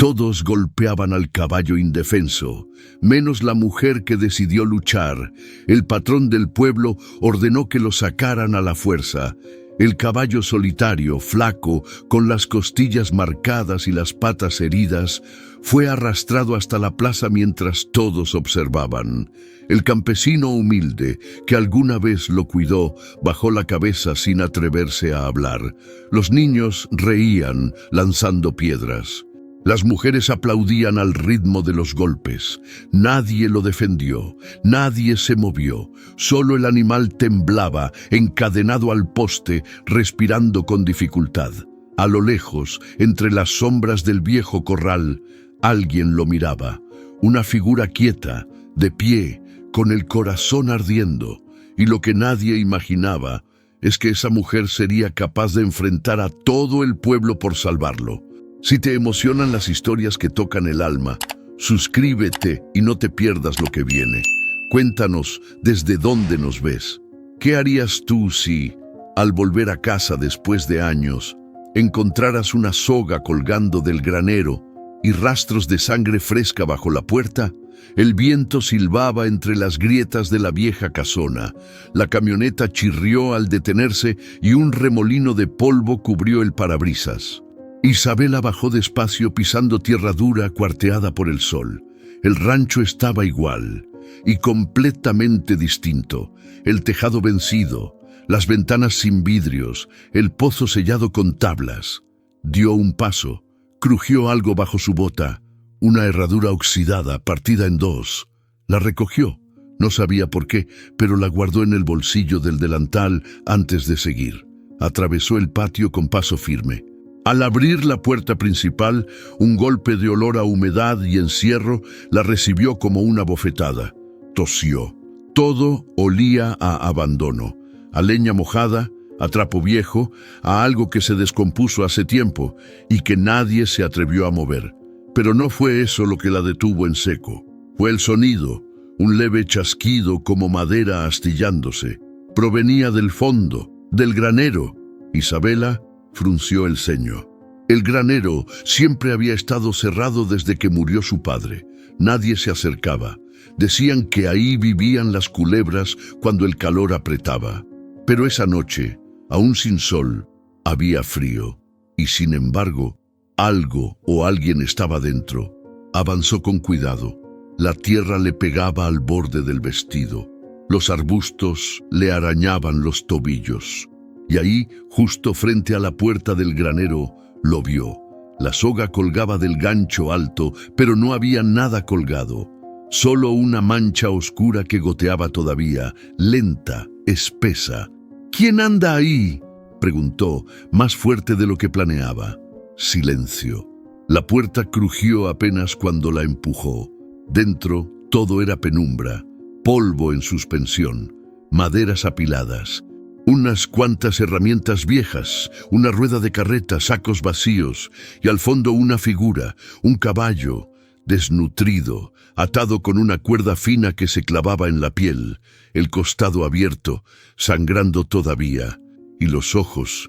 Todos golpeaban al caballo indefenso, menos la mujer que decidió luchar. El patrón del pueblo ordenó que lo sacaran a la fuerza. El caballo solitario, flaco, con las costillas marcadas y las patas heridas, fue arrastrado hasta la plaza mientras todos observaban. El campesino humilde, que alguna vez lo cuidó, bajó la cabeza sin atreverse a hablar. Los niños reían, lanzando piedras. Las mujeres aplaudían al ritmo de los golpes. Nadie lo defendió, nadie se movió. Solo el animal temblaba, encadenado al poste, respirando con dificultad. A lo lejos, entre las sombras del viejo corral, alguien lo miraba. Una figura quieta, de pie, con el corazón ardiendo. Y lo que nadie imaginaba es que esa mujer sería capaz de enfrentar a todo el pueblo por salvarlo. Si te emocionan las historias que tocan el alma, suscríbete y no te pierdas lo que viene. Cuéntanos desde dónde nos ves. ¿Qué harías tú si, al volver a casa después de años, encontraras una soga colgando del granero y rastros de sangre fresca bajo la puerta? El viento silbaba entre las grietas de la vieja casona. La camioneta chirrió al detenerse y un remolino de polvo cubrió el parabrisas. Isabela bajó despacio pisando tierra dura cuarteada por el sol. El rancho estaba igual y completamente distinto. El tejado vencido, las ventanas sin vidrios, el pozo sellado con tablas. Dio un paso, crujió algo bajo su bota, una herradura oxidada partida en dos. La recogió, no sabía por qué, pero la guardó en el bolsillo del delantal antes de seguir. Atravesó el patio con paso firme. Al abrir la puerta principal, un golpe de olor a humedad y encierro la recibió como una bofetada. Tosió. Todo olía a abandono, a leña mojada, a trapo viejo, a algo que se descompuso hace tiempo y que nadie se atrevió a mover. Pero no fue eso lo que la detuvo en seco. Fue el sonido, un leve chasquido como madera astillándose. Provenía del fondo, del granero. Isabela frunció el ceño. El granero siempre había estado cerrado desde que murió su padre. Nadie se acercaba. Decían que ahí vivían las culebras cuando el calor apretaba. Pero esa noche, aún sin sol, había frío. Y sin embargo, algo o alguien estaba dentro. Avanzó con cuidado. La tierra le pegaba al borde del vestido. Los arbustos le arañaban los tobillos. Y ahí, justo frente a la puerta del granero, lo vio. La soga colgaba del gancho alto, pero no había nada colgado. Solo una mancha oscura que goteaba todavía, lenta, espesa. ¿Quién anda ahí?, preguntó, más fuerte de lo que planeaba. Silencio. La puerta crujió apenas cuando la empujó. Dentro, todo era penumbra, polvo en suspensión, maderas apiladas. Unas cuantas herramientas viejas, una rueda de carreta, sacos vacíos, y al fondo una figura, un caballo, desnutrido, atado con una cuerda fina que se clavaba en la piel, el costado abierto, sangrando todavía, y los ojos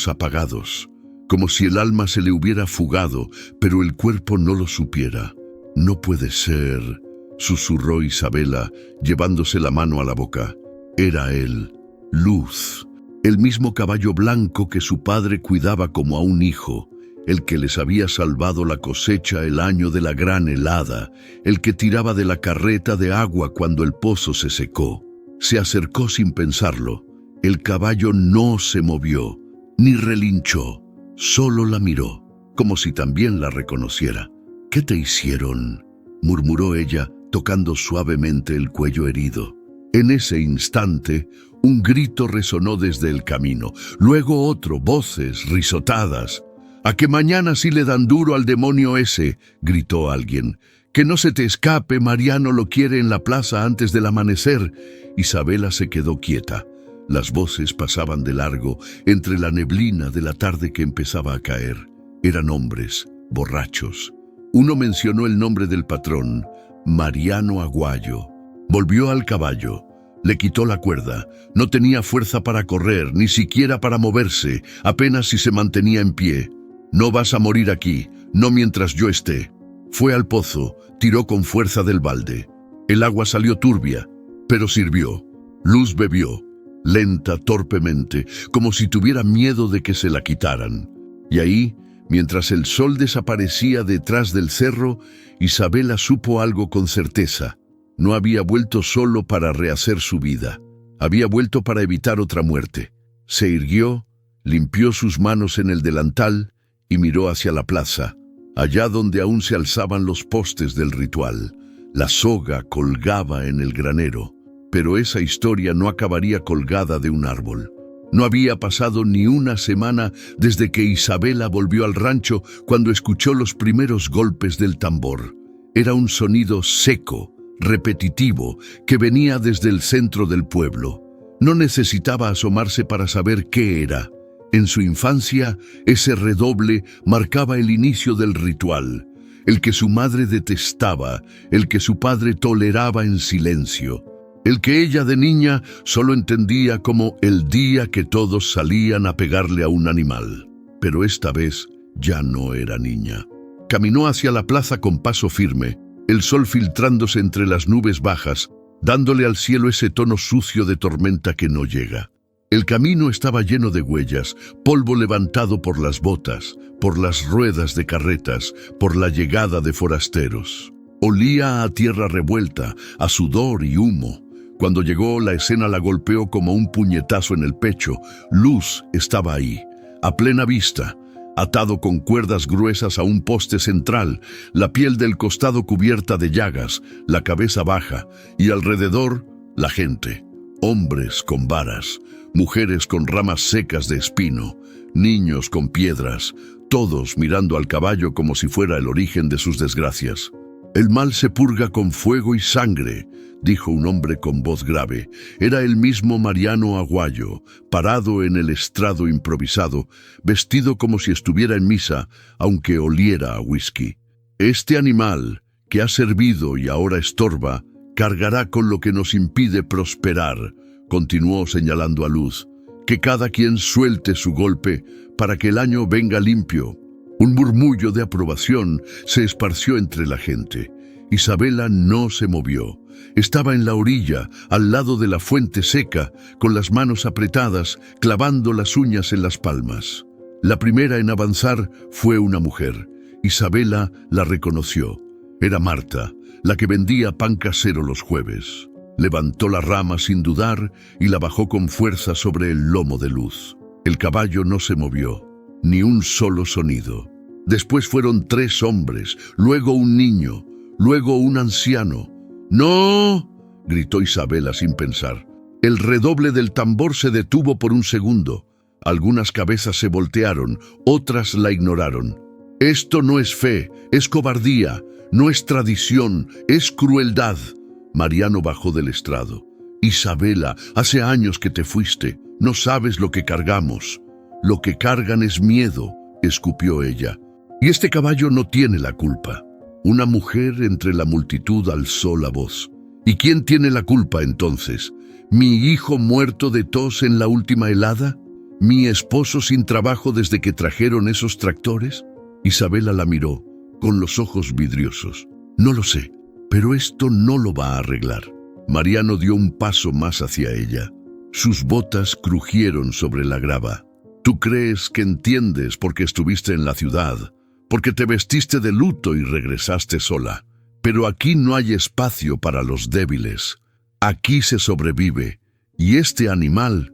apagados, como si el alma se le hubiera fugado, pero el cuerpo no lo supiera. «No puede ser», susurró Isabela, llevándose la mano a la boca. Era él. Luz, el mismo caballo blanco que su padre cuidaba como a un hijo, el que les había salvado la cosecha el año de la gran helada, el que tiraba de la carreta de agua cuando el pozo se secó. Se acercó sin pensarlo. El caballo no se movió, ni relinchó, solo la miró, como si también la reconociera. «¿Qué te hicieron?», murmuró ella, tocando suavemente el cuello herido. En ese instante, un grito resonó desde el camino, luego otro, voces, risotadas. «¿A que mañana sí le dan duro al demonio ese?», gritó alguien. «Que no se te escape, Mariano lo quiere en la plaza antes del amanecer». Isabela se quedó quieta. Las voces pasaban de largo entre la neblina de la tarde que empezaba a caer. Eran hombres, borrachos. Uno mencionó el nombre del patrón, Mariano Aguayo. Volvió al caballo. Le quitó la cuerda. No tenía fuerza para correr, ni siquiera para moverse, apenas si se mantenía en pie. «No vas a morir aquí. No mientras yo esté. Fue al pozo, tiró con fuerza del balde. El agua salió turbia, pero sirvió. Luz bebió, lenta, torpemente, como si tuviera miedo de que se la quitaran. Y ahí, mientras el sol desaparecía detrás del cerro, Isabela supo algo con certeza. No había vuelto solo para rehacer su vida. Había vuelto para evitar otra muerte. Se irguió, limpió sus manos en el delantal y miró hacia la plaza, allá donde aún se alzaban los postes del ritual. La soga colgaba en el granero, pero esa historia no acabaría colgada de un árbol. No había pasado ni una semana desde que Isabela volvió al rancho cuando escuchó los primeros golpes del tambor. Era un sonido seco, repetitivo, que venía desde el centro del pueblo. No necesitaba asomarse para saber qué era. En su infancia, ese redoble marcaba el inicio del ritual, el que su madre detestaba, el que su padre toleraba en silencio, el que ella de niña solo entendía como el día que todos salían a pegarle a un animal. Pero esta vez ya no era niña. Caminó hacia la plaza con paso firme, el sol filtrándose entre las nubes bajas, dándole al cielo ese tono sucio de tormenta que no llega. El camino estaba lleno de huellas, polvo levantado por las botas, por las ruedas de carretas, por la llegada de forasteros. Olía a tierra revuelta, a sudor y humo. Cuando llegó, la escena la golpeó como un puñetazo en el pecho. Luz estaba ahí, a plena vista, atado con cuerdas gruesas a un poste central, la piel del costado cubierta de llagas, la cabeza baja, y alrededor, la gente. Hombres con varas, mujeres con ramas secas de espino, niños con piedras, todos mirando al caballo como si fuera el origen de sus desgracias. «El mal se purga con fuego y sangre», dijo un hombre con voz grave. Era el mismo Mariano Aguayo, parado en el estrado improvisado, vestido como si estuviera en misa, aunque oliera a whisky. «Este animal, que ha servido y ahora estorba, cargará con lo que nos impide prosperar», continuó señalando a Luz. «Que cada quien suelte su golpe para que el año venga limpio». Un murmullo de aprobación se esparció entre la gente. Isabela no se movió. Estaba en la orilla, al lado de la fuente seca, con las manos apretadas, clavando las uñas en las palmas. La primera en avanzar fue una mujer. Isabela la reconoció. Era Marta, la que vendía pan casero los jueves. Levantó la rama sin dudar y la bajó con fuerza sobre el lomo de Luz. El caballo no se movió, ni un solo sonido. Después fueron 3 hombres, luego un niño, luego un anciano. «¡No!», gritó Isabela sin pensar. El redoble del tambor se detuvo por un segundo. Algunas cabezas se voltearon, otras la ignoraron. «Esto no es fe, es cobardía, no es tradición, es crueldad». Mariano bajó del estrado. «Isabela, hace años que te fuiste, no sabes lo que cargamos». «Lo que cargan es miedo», escupió ella. «Y este caballo no tiene la culpa». Una mujer entre la multitud alzó la voz. «¿Y quién tiene la culpa entonces? ¿Mi hijo muerto de tos en la última helada? ¿Mi esposo sin trabajo desde que trajeron esos tractores?» Isabela la miró, con los ojos vidriosos. «No lo sé, pero esto no lo va a arreglar». Mariano dio un paso más hacia ella. Sus botas crujieron sobre la grava. «Tú crees que entiendes porque estuviste en la ciudad, porque te vestiste de luto y regresaste sola. Pero aquí no hay espacio para los débiles. Aquí se sobrevive. Y este animal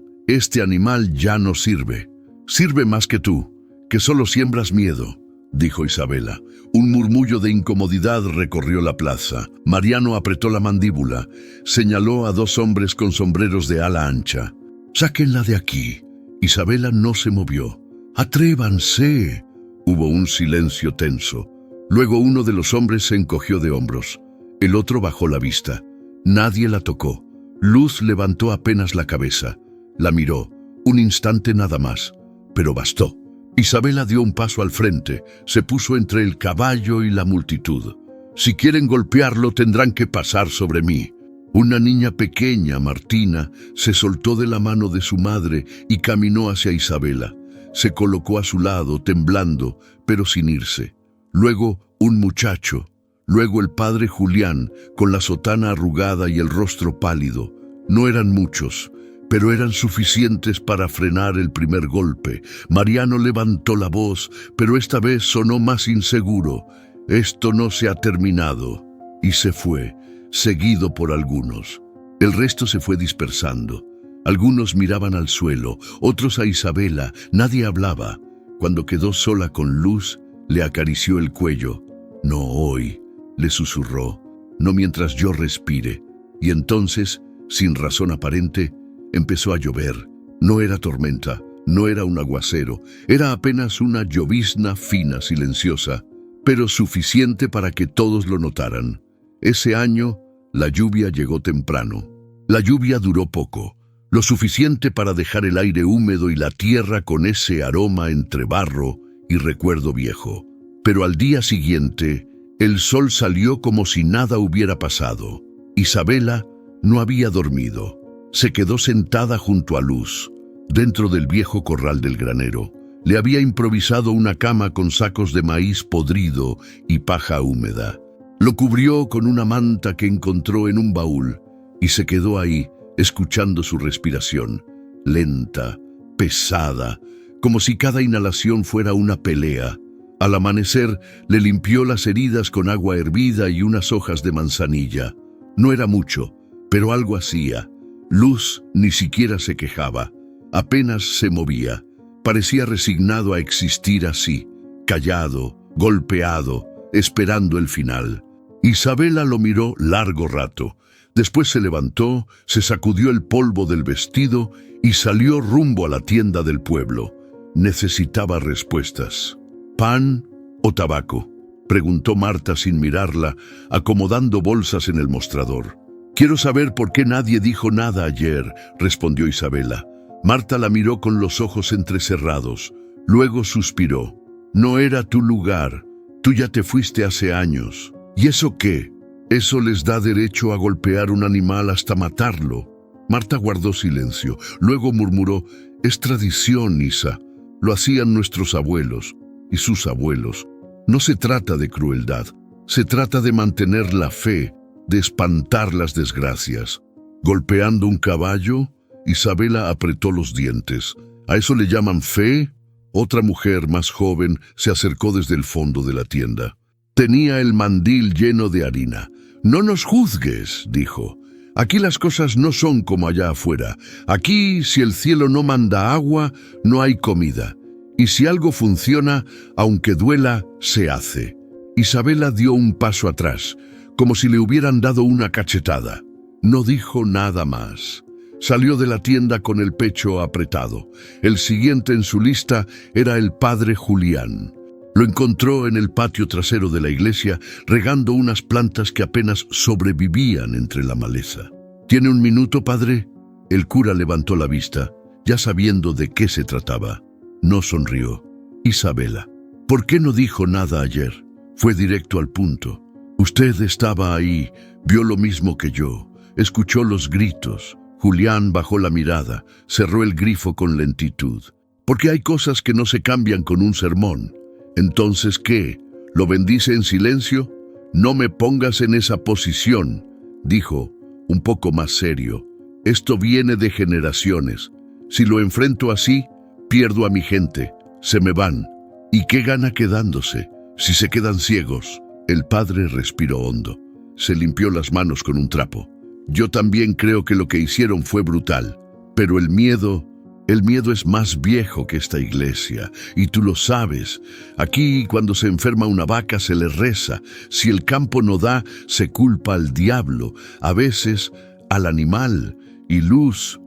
ya no sirve. Sirve más que tú, que solo siembras miedo», dijo Isabela. Un murmullo de incomodidad recorrió la plaza. Mariano apretó la mandíbula, señaló a 2 hombres con sombreros de ala ancha. «Sáquenla de aquí». Isabela no se movió. «Atrévanse». Hubo un silencio tenso. Luego uno de los hombres se encogió de hombros. El otro bajó la vista. Nadie la tocó. Luz levantó apenas la cabeza. La miró. Un instante nada más. Pero bastó. Isabela dio un paso al frente. Se puso entre el caballo y la multitud. «Si quieren golpearlo, tendrán que pasar sobre mí». Una niña pequeña, Martina, se soltó de la mano de su madre y caminó hacia Isabela. Se colocó a su lado, temblando, pero sin irse. luego un muchacho, luego el padre Julián, con la sotana arrugada y el rostro pálido. No eran muchos, pero eran suficientes para frenar el primer golpe. Mariano levantó la voz, pero esta vez sonó más inseguro. «Esto no se ha terminado», y se fue, seguido por algunos. El resto se fue dispersando. Algunos miraban al suelo, otros a Isabela, nadie hablaba. Cuando quedó sola con Luz, le acarició el cuello. «No hoy», le susurró, «no mientras yo respire». Y entonces, sin razón aparente, empezó a llover. No era tormenta, no era un aguacero, era apenas una llovizna fina, silenciosa, pero suficiente para que todos lo notaran. Ese año, la lluvia llegó temprano. La lluvia duró poco, lo suficiente para dejar el aire húmedo y la tierra con ese aroma entre barro y recuerdo viejo. Pero al día siguiente, el sol salió como si nada hubiera pasado. Isabela no había dormido. Se quedó sentada junto a Luz, dentro del viejo corral del granero. Le había improvisado una cama con sacos de maíz podrido y paja húmeda. Lo cubrió con una manta que encontró en un baúl y se quedó ahí, escuchando su respiración, lenta, pesada, como si cada inhalación fuera una pelea. Al amanecer, le limpió las heridas con agua hervida y unas hojas de manzanilla. No era mucho, pero algo hacía. Luz ni siquiera se quejaba, apenas se movía. Parecía resignado a existir así, callado, golpeado, esperando el final. Isabela lo miró largo rato. Después se levantó, se sacudió el polvo del vestido y salió rumbo a la tienda del pueblo. Necesitaba respuestas. «¿Pan o tabaco?», preguntó Marta sin mirarla, acomodando bolsas en el mostrador. «Quiero saber por qué nadie dijo nada ayer», respondió Isabela. Marta la miró con los ojos entrecerrados. Luego suspiró. «No era tu lugar. Tú ya te fuiste hace años. ¿Y eso qué? Eso les da derecho a golpear un animal hasta matarlo». Marta guardó silencio. Luego murmuró: «Es tradición, Isa. Lo hacían nuestros abuelos y sus abuelos. No se trata de crueldad. Se trata de mantener la fe, de espantar las desgracias». «¿Golpeando un caballo?». Isabela apretó los dientes. «¿A eso le llaman fe?». Otra mujer más joven se acercó desde el fondo de la tienda. Tenía el mandil lleno de harina. «No nos juzgues», dijo. «Aquí las cosas no son como allá afuera. Aquí, si el cielo no manda agua, no hay comida. Y si algo funciona, aunque duela, se hace». Isabela dio un paso atrás, como si le hubieran dado una cachetada. No dijo nada más. Salió de la tienda con el pecho apretado. El siguiente en su lista era el padre Julián. Lo encontró en el patio trasero de la iglesia, regando unas plantas que apenas sobrevivían entre la maleza. «¿Tiene un minuto, padre?». El cura levantó la vista, ya sabiendo de qué se trataba. No sonrió. «Isabela, ¿por qué no dijo nada ayer?». Fue directo al punto. «Usted estaba ahí, vio lo mismo que yo, escuchó los gritos». Julián bajó la mirada, cerró el grifo con lentitud. «Porque hay cosas que no se cambian con un sermón». «¿Entonces qué? ¿Lo bendice en silencio?». «No me pongas en esa posición», dijo, un poco más serio. «Esto viene de generaciones. Si lo enfrento así, pierdo a mi gente. Se me van. ¿Y qué gana quedándose? Si se quedan ciegos». El padre respiró hondo. Se limpió las manos con un trapo. «Yo también creo que lo que hicieron fue brutal, pero el miedo es más viejo que esta iglesia, y tú lo sabes. Aquí, cuando se enferma una vaca, se le reza. Si el campo no da, se culpa al diablo, a veces al animal. Y Luz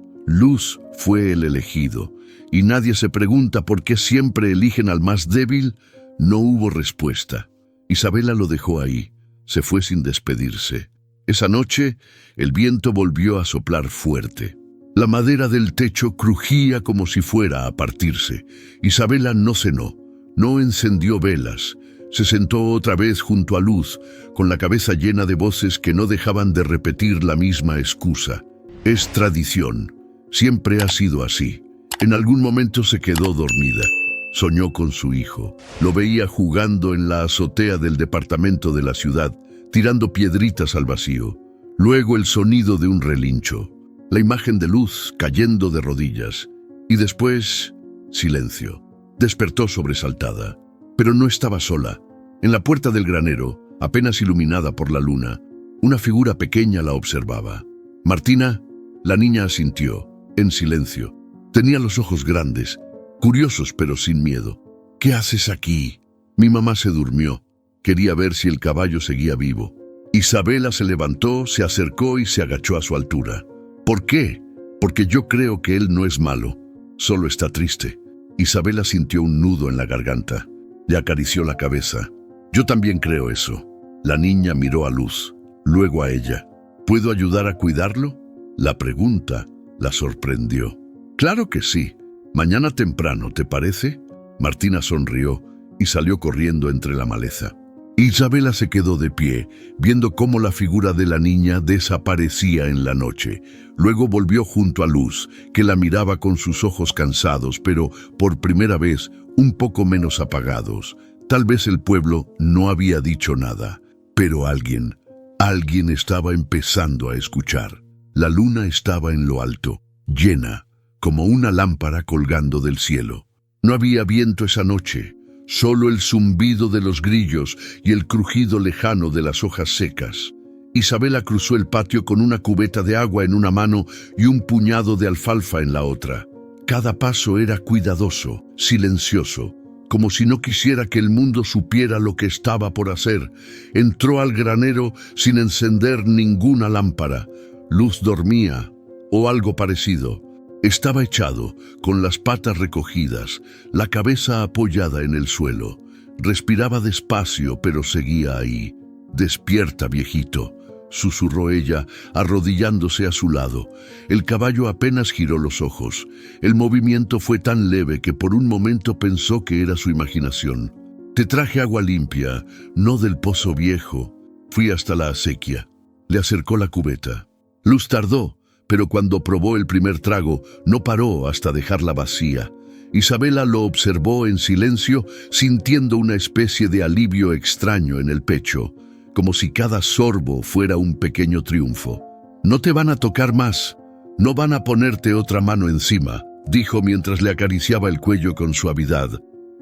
fue el elegido. Y nadie se pregunta por qué siempre eligen al más débil». No hubo respuesta. Isabela lo dejó ahí. Se fue sin despedirse. Esa noche, el viento volvió a soplar fuerte. La madera del techo crujía como si fuera a partirse. Isabela no cenó, no encendió velas. Se sentó otra vez junto a Luz, con la cabeza llena de voces que no dejaban de repetir la misma excusa. «Es tradición. Siempre ha sido así». En algún momento se quedó dormida. Soñó con su hijo. Lo veía jugando en la azotea del departamento de la ciudad, tirando piedritas al vacío. Luego el sonido de un relincho, la imagen de Luz cayendo de rodillas. Y después, silencio. Despertó sobresaltada, pero no estaba sola. En la puerta del granero, apenas iluminada por la luna, una figura pequeña la observaba. «Martina», la niña asintió, en silencio. Tenía los ojos grandes, curiosos pero sin miedo. «¿Qué haces aquí?» «Mi mamá se durmió. Quería ver si el caballo seguía vivo». Isabela se levantó, se acercó y se agachó a su altura. «¿Por qué?» «Porque yo creo que él no es malo, solo está triste». Isabela sintió un nudo en la garganta. Le acarició la cabeza. «Yo también creo eso». La niña miró a Luz, luego a ella. «¿Puedo ayudar a cuidarlo?» La pregunta la sorprendió. «Claro que sí. Mañana temprano, ¿te parece?» Martina sonrió y salió corriendo entre la maleza. Isabela se quedó de pie, viendo cómo la figura de la niña desaparecía en la noche. Luego volvió junto a Luz, que la miraba con sus ojos cansados, pero por primera vez un poco menos apagados. Tal vez el pueblo no había dicho nada, pero alguien estaba empezando a escuchar. La luna estaba en lo alto, llena, como una lámpara colgando del cielo. No había viento esa noche, solo el zumbido de los grillos y el crujido lejano de las hojas secas. Isabela cruzó el patio con una cubeta de agua en una mano y un puñado de alfalfa en la otra. Cada paso era cuidadoso, silencioso, como si no quisiera que el mundo supiera lo que estaba por hacer. Entró al granero sin encender ninguna lámpara. Luz dormía, o algo parecido. Estaba echado, con las patas recogidas, la cabeza apoyada en el suelo. Respiraba despacio, pero seguía ahí. «Despierta, viejito», susurró ella, arrodillándose a su lado. El caballo apenas giró los ojos. El movimiento fue tan leve que por un momento pensó que era su imaginación. «Te traje agua limpia, no del pozo viejo». Fui hasta la acequia. Le acercó la cubeta. Luz tardó, pero cuando probó el primer trago, no paró hasta dejarla vacía. Isabela lo observó en silencio, sintiendo una especie de alivio extraño en el pecho, como si cada sorbo fuera un pequeño triunfo. «No te van a tocar más, no van a ponerte otra mano encima», dijo mientras le acariciaba el cuello con suavidad.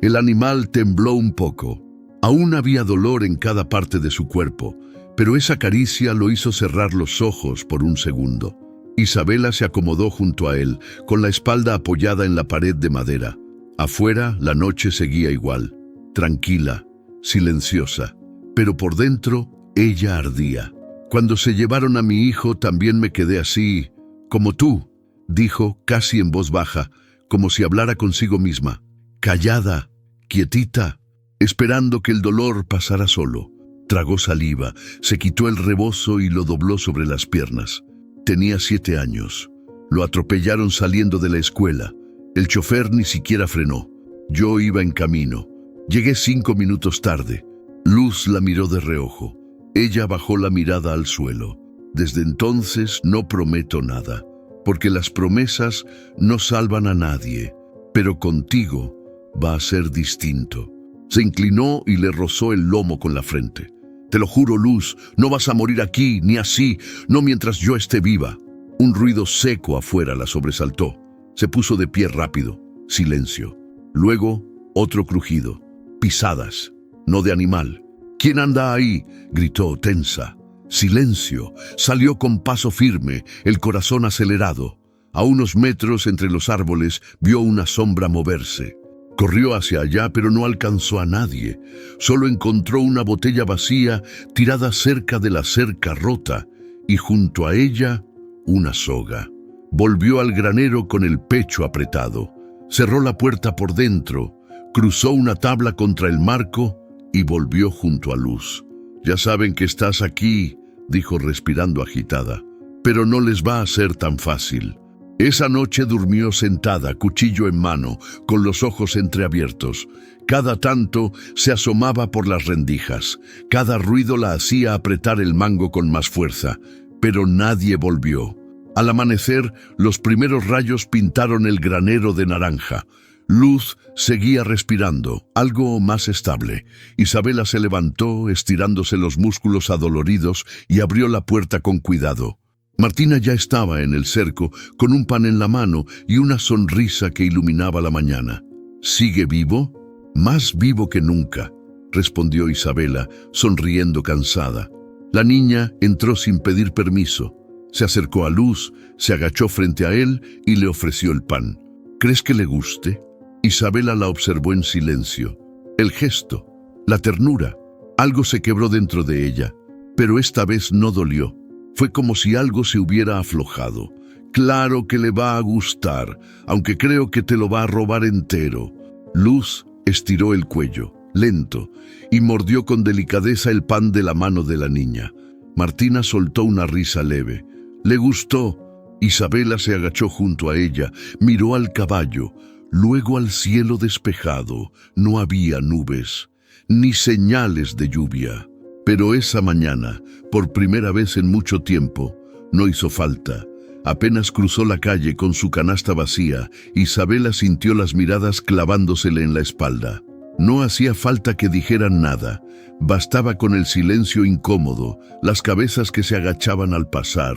El animal tembló un poco. Aún había dolor en cada parte de su cuerpo, pero esa caricia lo hizo cerrar los ojos por un segundo. Isabela se acomodó junto a él, con la espalda apoyada en la pared de madera. Afuera, la noche seguía igual, tranquila, silenciosa, pero por dentro, ella ardía. «Cuando se llevaron a mi hijo, también me quedé así, como tú», dijo, casi en voz baja, como si hablara consigo misma, callada, quietita, esperando que el dolor pasara solo. Tragó saliva, se quitó el rebozo y lo dobló sobre las piernas. Tenía 7 años. Lo atropellaron saliendo de la escuela. El chofer ni siquiera frenó. Yo iba en camino. Llegué 5 minutos tarde. Luz la miró de reojo. Ella bajó la mirada al suelo. «Desde entonces no prometo nada, porque las promesas no salvan a nadie, pero contigo va a ser distinto». Se inclinó y le rozó el lomo con la frente. «Te lo juro, Luz, no vas a morir aquí, ni así, no mientras yo esté viva». Un ruido seco afuera la sobresaltó. Se puso de pie rápido. Silencio. Luego, otro crujido. Pisadas, no de animal. «¿Quién anda ahí?», gritó, tensa. Silencio. Salió con paso firme, el corazón acelerado. A unos metros entre los árboles vio una sombra moverse. Corrió hacia allá, pero no alcanzó a nadie. Solo encontró una botella vacía tirada cerca de la cerca rota y junto a ella una soga. Volvió al granero con el pecho apretado. Cerró la puerta por dentro, cruzó una tabla contra el marco y volvió junto a Luz. «Ya saben que estás aquí», dijo respirando agitada, «pero no les va a ser tan fácil». Esa noche durmió sentada, cuchillo en mano, con los ojos entreabiertos. Cada tanto se asomaba por las rendijas. Cada ruido la hacía apretar el mango con más fuerza, pero nadie volvió. Al amanecer, los primeros rayos pintaron el granero de naranja. Luz seguía respirando, algo más estable. Isabela se levantó, estirándose los músculos adoloridos, y abrió la puerta con cuidado. Martina ya estaba en el cerco, con un pan en la mano y una sonrisa que iluminaba la mañana. ¿Sigue vivo? Más vivo que nunca, respondió Isabela, sonriendo cansada. La niña entró sin pedir permiso. Se acercó a Luz, se agachó frente a él y le ofreció el pan. ¿Crees que le guste? Isabela la observó en silencio. El gesto, la ternura, algo se quebró dentro de ella, pero esta vez no dolió. Fue como si algo se hubiera aflojado. Claro que le va a gustar, aunque creo que te lo va a robar entero. Luz estiró el cuello, lento, y mordió con delicadeza el pan de la mano de la niña. Martina soltó una risa leve. Le gustó. Isabela se agachó junto a ella, miró al caballo, luego al cielo despejado. No había nubes, ni señales de lluvia. Pero esa mañana, por primera vez en mucho tiempo, no hizo falta. Apenas cruzó la calle con su canasta vacía, Isabela sintió las miradas clavándosele en la espalda. No hacía falta que dijeran nada. Bastaba con el silencio incómodo, las cabezas que se agachaban al pasar,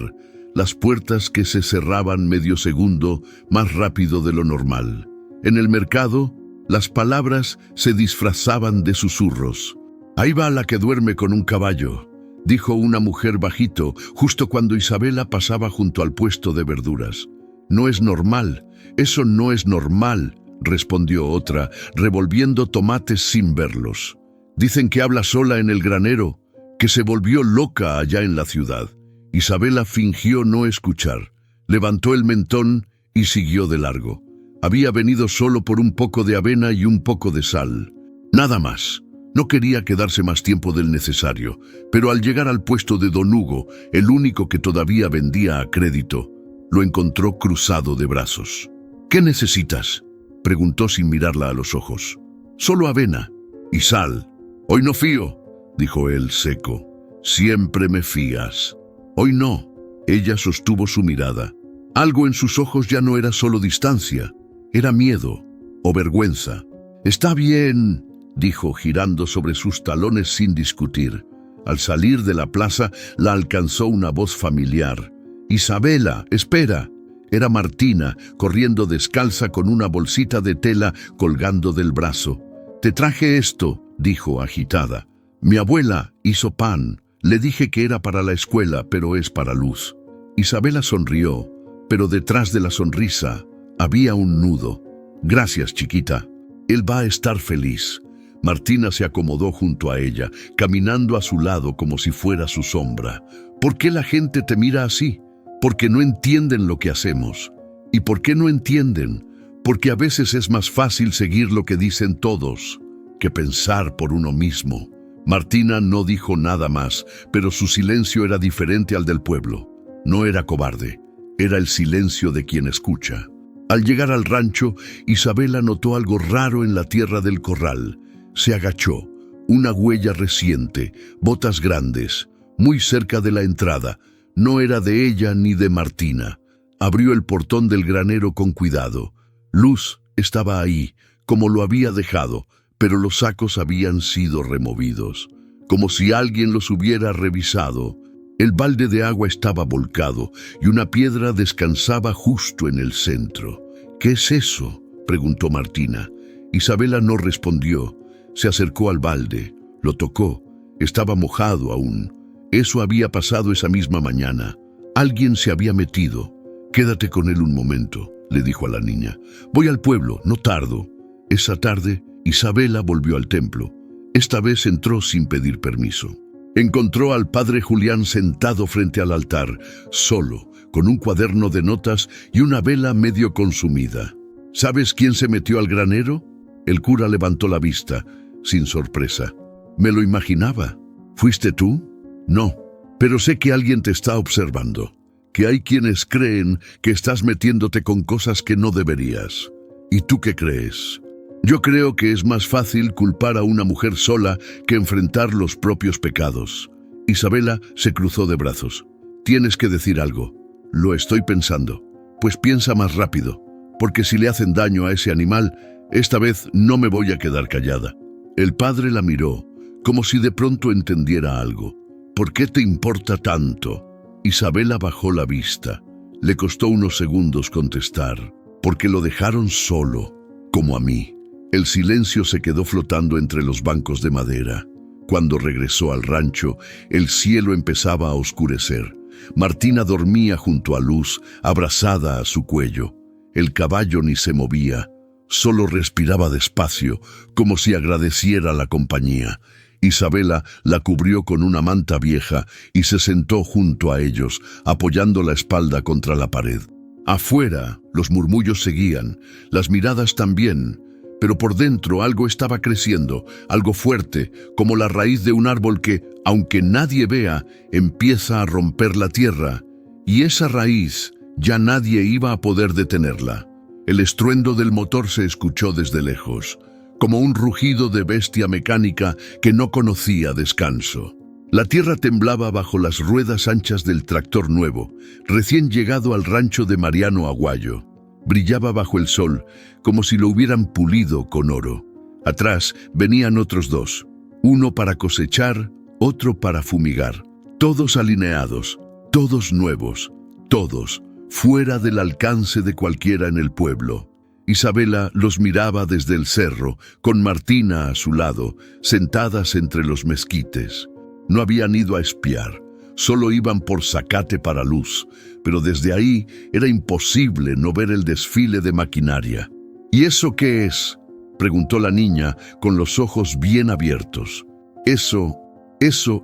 las puertas que se cerraban medio segundo más rápido de lo normal. En el mercado, las palabras se disfrazaban de susurros. «Ahí va la que duerme con un caballo», dijo una mujer bajito, justo cuando Isabela pasaba junto al puesto de verduras. «No es normal, eso no es normal», respondió otra, revolviendo tomates sin verlos. «Dicen que habla sola en el granero, que se volvió loca allá en la ciudad». Isabela fingió no escuchar, levantó el mentón y siguió de largo. Había venido solo por un poco de avena y un poco de sal. Nada más. No quería quedarse más tiempo del necesario, pero al llegar al puesto de Don Hugo, el único que todavía vendía a crédito, lo encontró cruzado de brazos. «¿Qué necesitas?», preguntó sin mirarla a los ojos. «Solo avena y sal». «Hoy no fío», dijo él seco. «Siempre me fías». «Hoy no», ella sostuvo su mirada. Algo en sus ojos ya no era solo distancia, era miedo o vergüenza. «Está bien», dijo, girando sobre sus talones sin discutir. Al salir de la plaza, la alcanzó una voz familiar. «Isabela, espera». Era Martina, corriendo descalza con una bolsita de tela colgando del brazo. «Te traje esto», dijo agitada. «Mi abuela hizo pan. Le dije que era para la escuela, pero es para Luz». Isabela sonrió, pero detrás de la sonrisa había un nudo. «Gracias, chiquita. Él va a estar feliz». Martina se acomodó junto a ella, caminando a su lado como si fuera su sombra. «¿Por qué la gente te mira así? Porque no entienden lo que hacemos». ¿Y por qué no entienden? Porque a veces es más fácil seguir lo que dicen todos que pensar por uno mismo. Martina no dijo nada más, pero su silencio era diferente al del pueblo. No era cobarde, era el silencio de quien escucha. Al llegar al rancho, Isabela notó algo raro en la tierra del corral. Se agachó, una huella reciente, botas grandes, muy cerca de la entrada. No era de ella ni de Martina. Abrió el portón del granero con cuidado. Luz estaba ahí, como lo había dejado, pero los sacos habían sido removidos, como si alguien los hubiera revisado. El balde de agua estaba volcado y una piedra descansaba justo en el centro. «¿Qué es eso?», preguntó Martina. Isabela no respondió. Se acercó al balde, lo tocó. Estaba mojado aún. Eso había pasado esa misma mañana. Alguien se había metido. «Quédate con él un momento», le dijo a la niña. «Voy al pueblo, no tardo». Esa tarde, Isabela volvió al templo. Esta vez entró sin pedir permiso. Encontró al padre Julián sentado frente al altar, solo, con un cuaderno de notas y una vela medio consumida. «¿Sabes quién se metió al granero?». El cura levantó la vista, sin sorpresa. «Me lo imaginaba». «¿Fuiste tú?». «No, pero sé que alguien te está observando, que hay quienes creen que estás metiéndote con cosas que no deberías». «¿Y tú qué crees?». «Yo creo que es más fácil culpar a una mujer sola que enfrentar los propios pecados». Isabela se cruzó de brazos. «Tienes que decir algo». «Lo estoy pensando». «Pues piensa más rápido, porque si le hacen daño a ese animal, Esta vez no me voy a quedar callada. El padre la miró, como si de pronto entendiera algo. ¿Por qué te importa tanto? Isabela bajó la vista. Le costó unos segundos contestar. Porque lo dejaron solo, como a mí. El silencio se quedó flotando entre los bancos de madera. Cuando regresó al rancho, el cielo empezaba a oscurecer. Martina dormía junto a Luz, abrazada a su cuello. El caballo ni se movía, solo respiraba despacio, como si agradeciera la compañía. Isabela la cubrió con una manta vieja y se sentó junto a ellos, apoyando la espalda contra la pared. Afuera, los murmullos seguían, las miradas también, pero por dentro algo estaba creciendo, algo fuerte, como la raíz de un árbol que, aunque nadie vea, empieza a romper la tierra, y esa raíz ya nadie iba a poder detenerla. El estruendo del motor se escuchó desde lejos, como un rugido de bestia mecánica que no conocía descanso. La tierra temblaba bajo las ruedas anchas del tractor nuevo, recién llegado al rancho de Mariano Aguayo. Brillaba bajo el sol, como si lo hubieran pulido con oro. Atrás venían otros dos, uno para cosechar, otro para fumigar. Todos alineados, todos nuevos, todos fuera del alcance de cualquiera en el pueblo. Isabela los miraba desde el cerro, con Martina a su lado, sentadas entre los mezquites. No habían ido a espiar, solo iban por zacate para Luz, pero desde ahí era imposible no ver el desfile de maquinaria. ¿Y eso qué es?, preguntó la niña con los ojos bien abiertos. Eso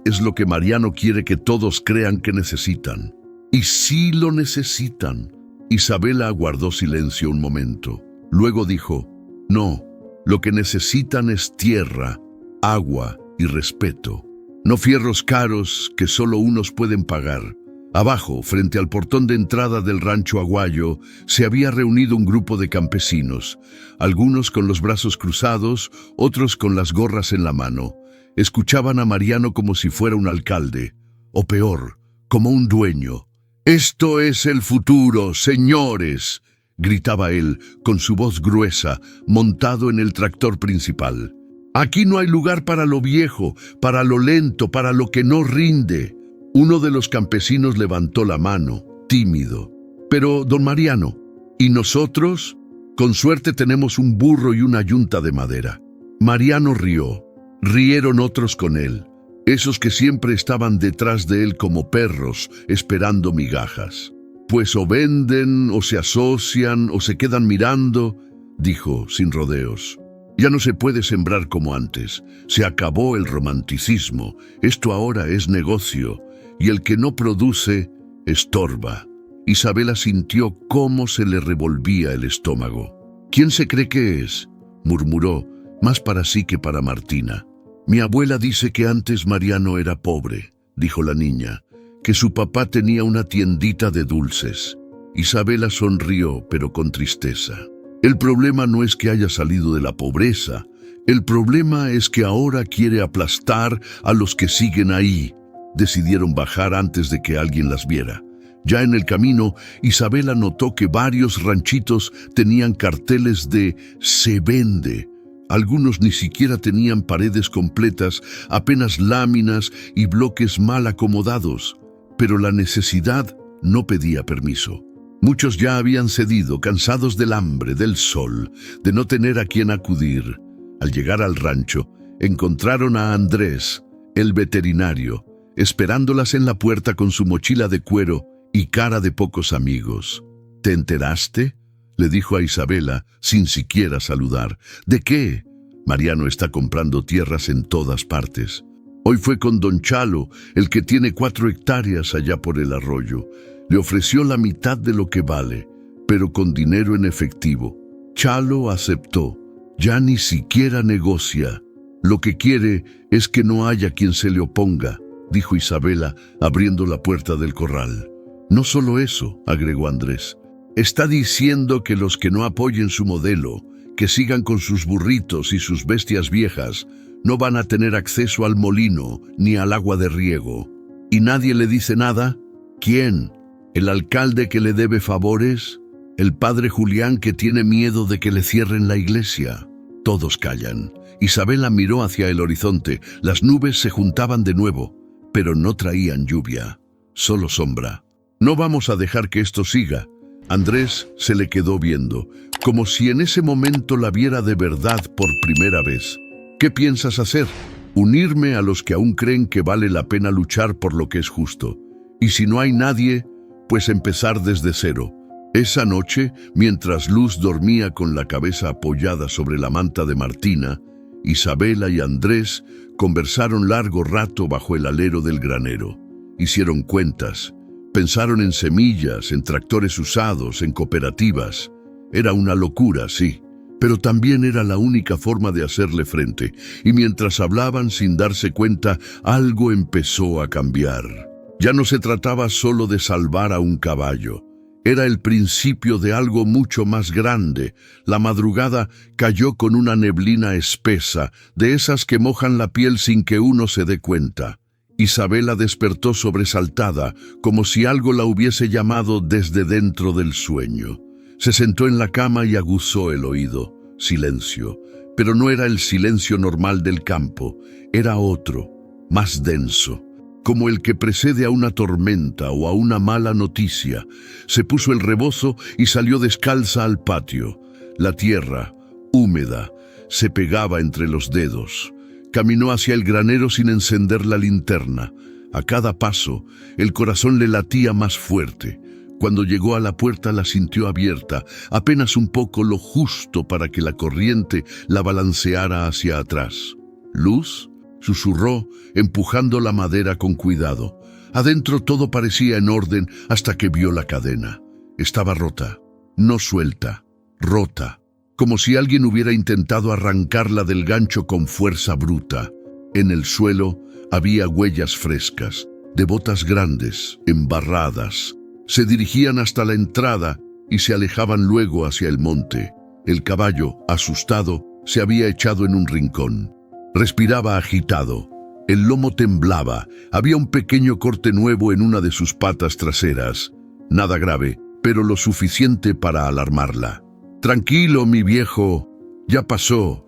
es lo que Mariano quiere que todos crean que necesitan. Y sí lo necesitan. Isabela guardó silencio un momento. Luego dijo, no, lo que necesitan es tierra, agua y respeto. No fierros caros que solo unos pueden pagar. Abajo, frente al portón de entrada del rancho Aguayo, se había reunido un grupo de campesinos, algunos con los brazos cruzados, otros con las gorras en la mano. Escuchaban a Mariano como si fuera un alcalde, o peor, como un dueño. «Esto es el futuro, señores», gritaba él, con su voz gruesa, montado en el tractor principal. «Aquí no hay lugar para lo viejo, para lo lento, para lo que no rinde». Uno de los campesinos levantó la mano, tímido. «Pero, don Mariano, ¿y nosotros? Con suerte tenemos un burro y una yunta de madera». Mariano rió. Rieron otros con él, esos que siempre estaban detrás de él como perros, esperando migajas. «Pues o venden, o se asocian, o se quedan mirando», dijo sin rodeos. «Ya no se puede sembrar como antes. Se acabó el romanticismo. Esto ahora es negocio. Y el que no produce, estorba». Isabela sintió cómo se le revolvía el estómago. «¿Quién se cree que es?», murmuró, más para sí que para Martina. «Mi abuela dice que antes Mariano era pobre», dijo la niña, «que su papá tenía una tiendita de dulces». Isabela sonrió, pero con tristeza. «El problema no es que haya salido de la pobreza. El problema es que ahora quiere aplastar a los que siguen ahí». Decidieron bajar antes de que alguien las viera. Ya en el camino, Isabela notó que varios ranchitos tenían carteles de «Se vende». Algunos ni siquiera tenían paredes completas, apenas láminas y bloques mal acomodados. Pero la necesidad no pedía permiso. Muchos ya habían cedido, cansados del hambre, del sol, de no tener a quien acudir. Al llegar al rancho, encontraron a Andrés, el veterinario, esperándolas en la puerta con su mochila de cuero y cara de pocos amigos. «¿Te enteraste?», le dijo a Isabela, sin siquiera saludar. «¿De qué?». «Mariano está comprando tierras en todas partes. Hoy fue con don Chalo, el que tiene 4 hectáreas allá por el arroyo. Le ofreció la mitad de lo que vale, pero con dinero en efectivo. Chalo aceptó. Ya ni siquiera negocia. Lo que quiere es que no haya quien se le oponga», dijo Isabela, abriendo la puerta del corral. «No solo eso», agregó Andrés. «Está diciendo que los que no apoyen su modelo, que sigan con sus burritos y sus bestias viejas, no van a tener acceso al molino ni al agua de riego. ¿Y nadie le dice nada? ¿Quién? ¿El alcalde que le debe favores? El padre Julián que tiene miedo de que le cierren la iglesia. Todos callan. Isabela miró hacia el horizonte. Las nubes se juntaban de nuevo, pero no traían lluvia, solo sombra. No vamos a dejar que esto siga. Andrés se le quedó viendo, como si en ese momento la viera de verdad por primera vez. ¿Qué piensas hacer? Unirme a los que aún creen que vale la pena luchar por lo que es justo. Y si no hay nadie, pues empezar desde cero. Esa noche, mientras Luz dormía con la cabeza apoyada sobre la manta de Martina, Isabela y Andrés conversaron largo rato bajo el alero del granero. Hicieron cuentas, pensaron en semillas, en tractores usados, en cooperativas. Era una locura, sí, pero también era la única forma de hacerle frente. Y mientras hablaban sin darse cuenta, algo empezó a cambiar. Ya no se trataba solo de salvar a un caballo. Era el principio de algo mucho más grande. La madrugada cayó con una neblina espesa, de esas que mojan la piel sin que uno se dé cuenta. Isabela despertó sobresaltada, como si algo la hubiese llamado desde dentro del sueño. Se sentó en la cama y aguzó el oído. Silencio. Pero no era el silencio normal del campo, era otro, más denso. Como el que precede a una tormenta o a una mala noticia. Se puso el rebozo y salió descalza al patio. La tierra, húmeda, se pegaba entre los dedos. Caminó hacia el granero sin encender la linterna. A cada paso, el corazón le latía más fuerte. Cuando llegó a la puerta la sintió abierta, apenas un poco lo justo para que la corriente la balanceara hacia atrás. «¿Luz?», susurró, empujando la madera con cuidado. Adentro todo parecía en orden hasta que vio la cadena. Estaba rota, no suelta, rota, como si alguien hubiera intentado arrancarla del gancho con fuerza bruta. En el suelo había huellas frescas, de botas grandes, embarradas. Se dirigían hasta la entrada y se alejaban luego hacia el monte. El caballo, asustado, se había echado en un rincón. Respiraba agitado. El lomo temblaba. Había un pequeño corte nuevo en una de sus patas traseras. Nada grave, pero lo suficiente para alarmarla. «Tranquilo, mi viejo. Ya pasó,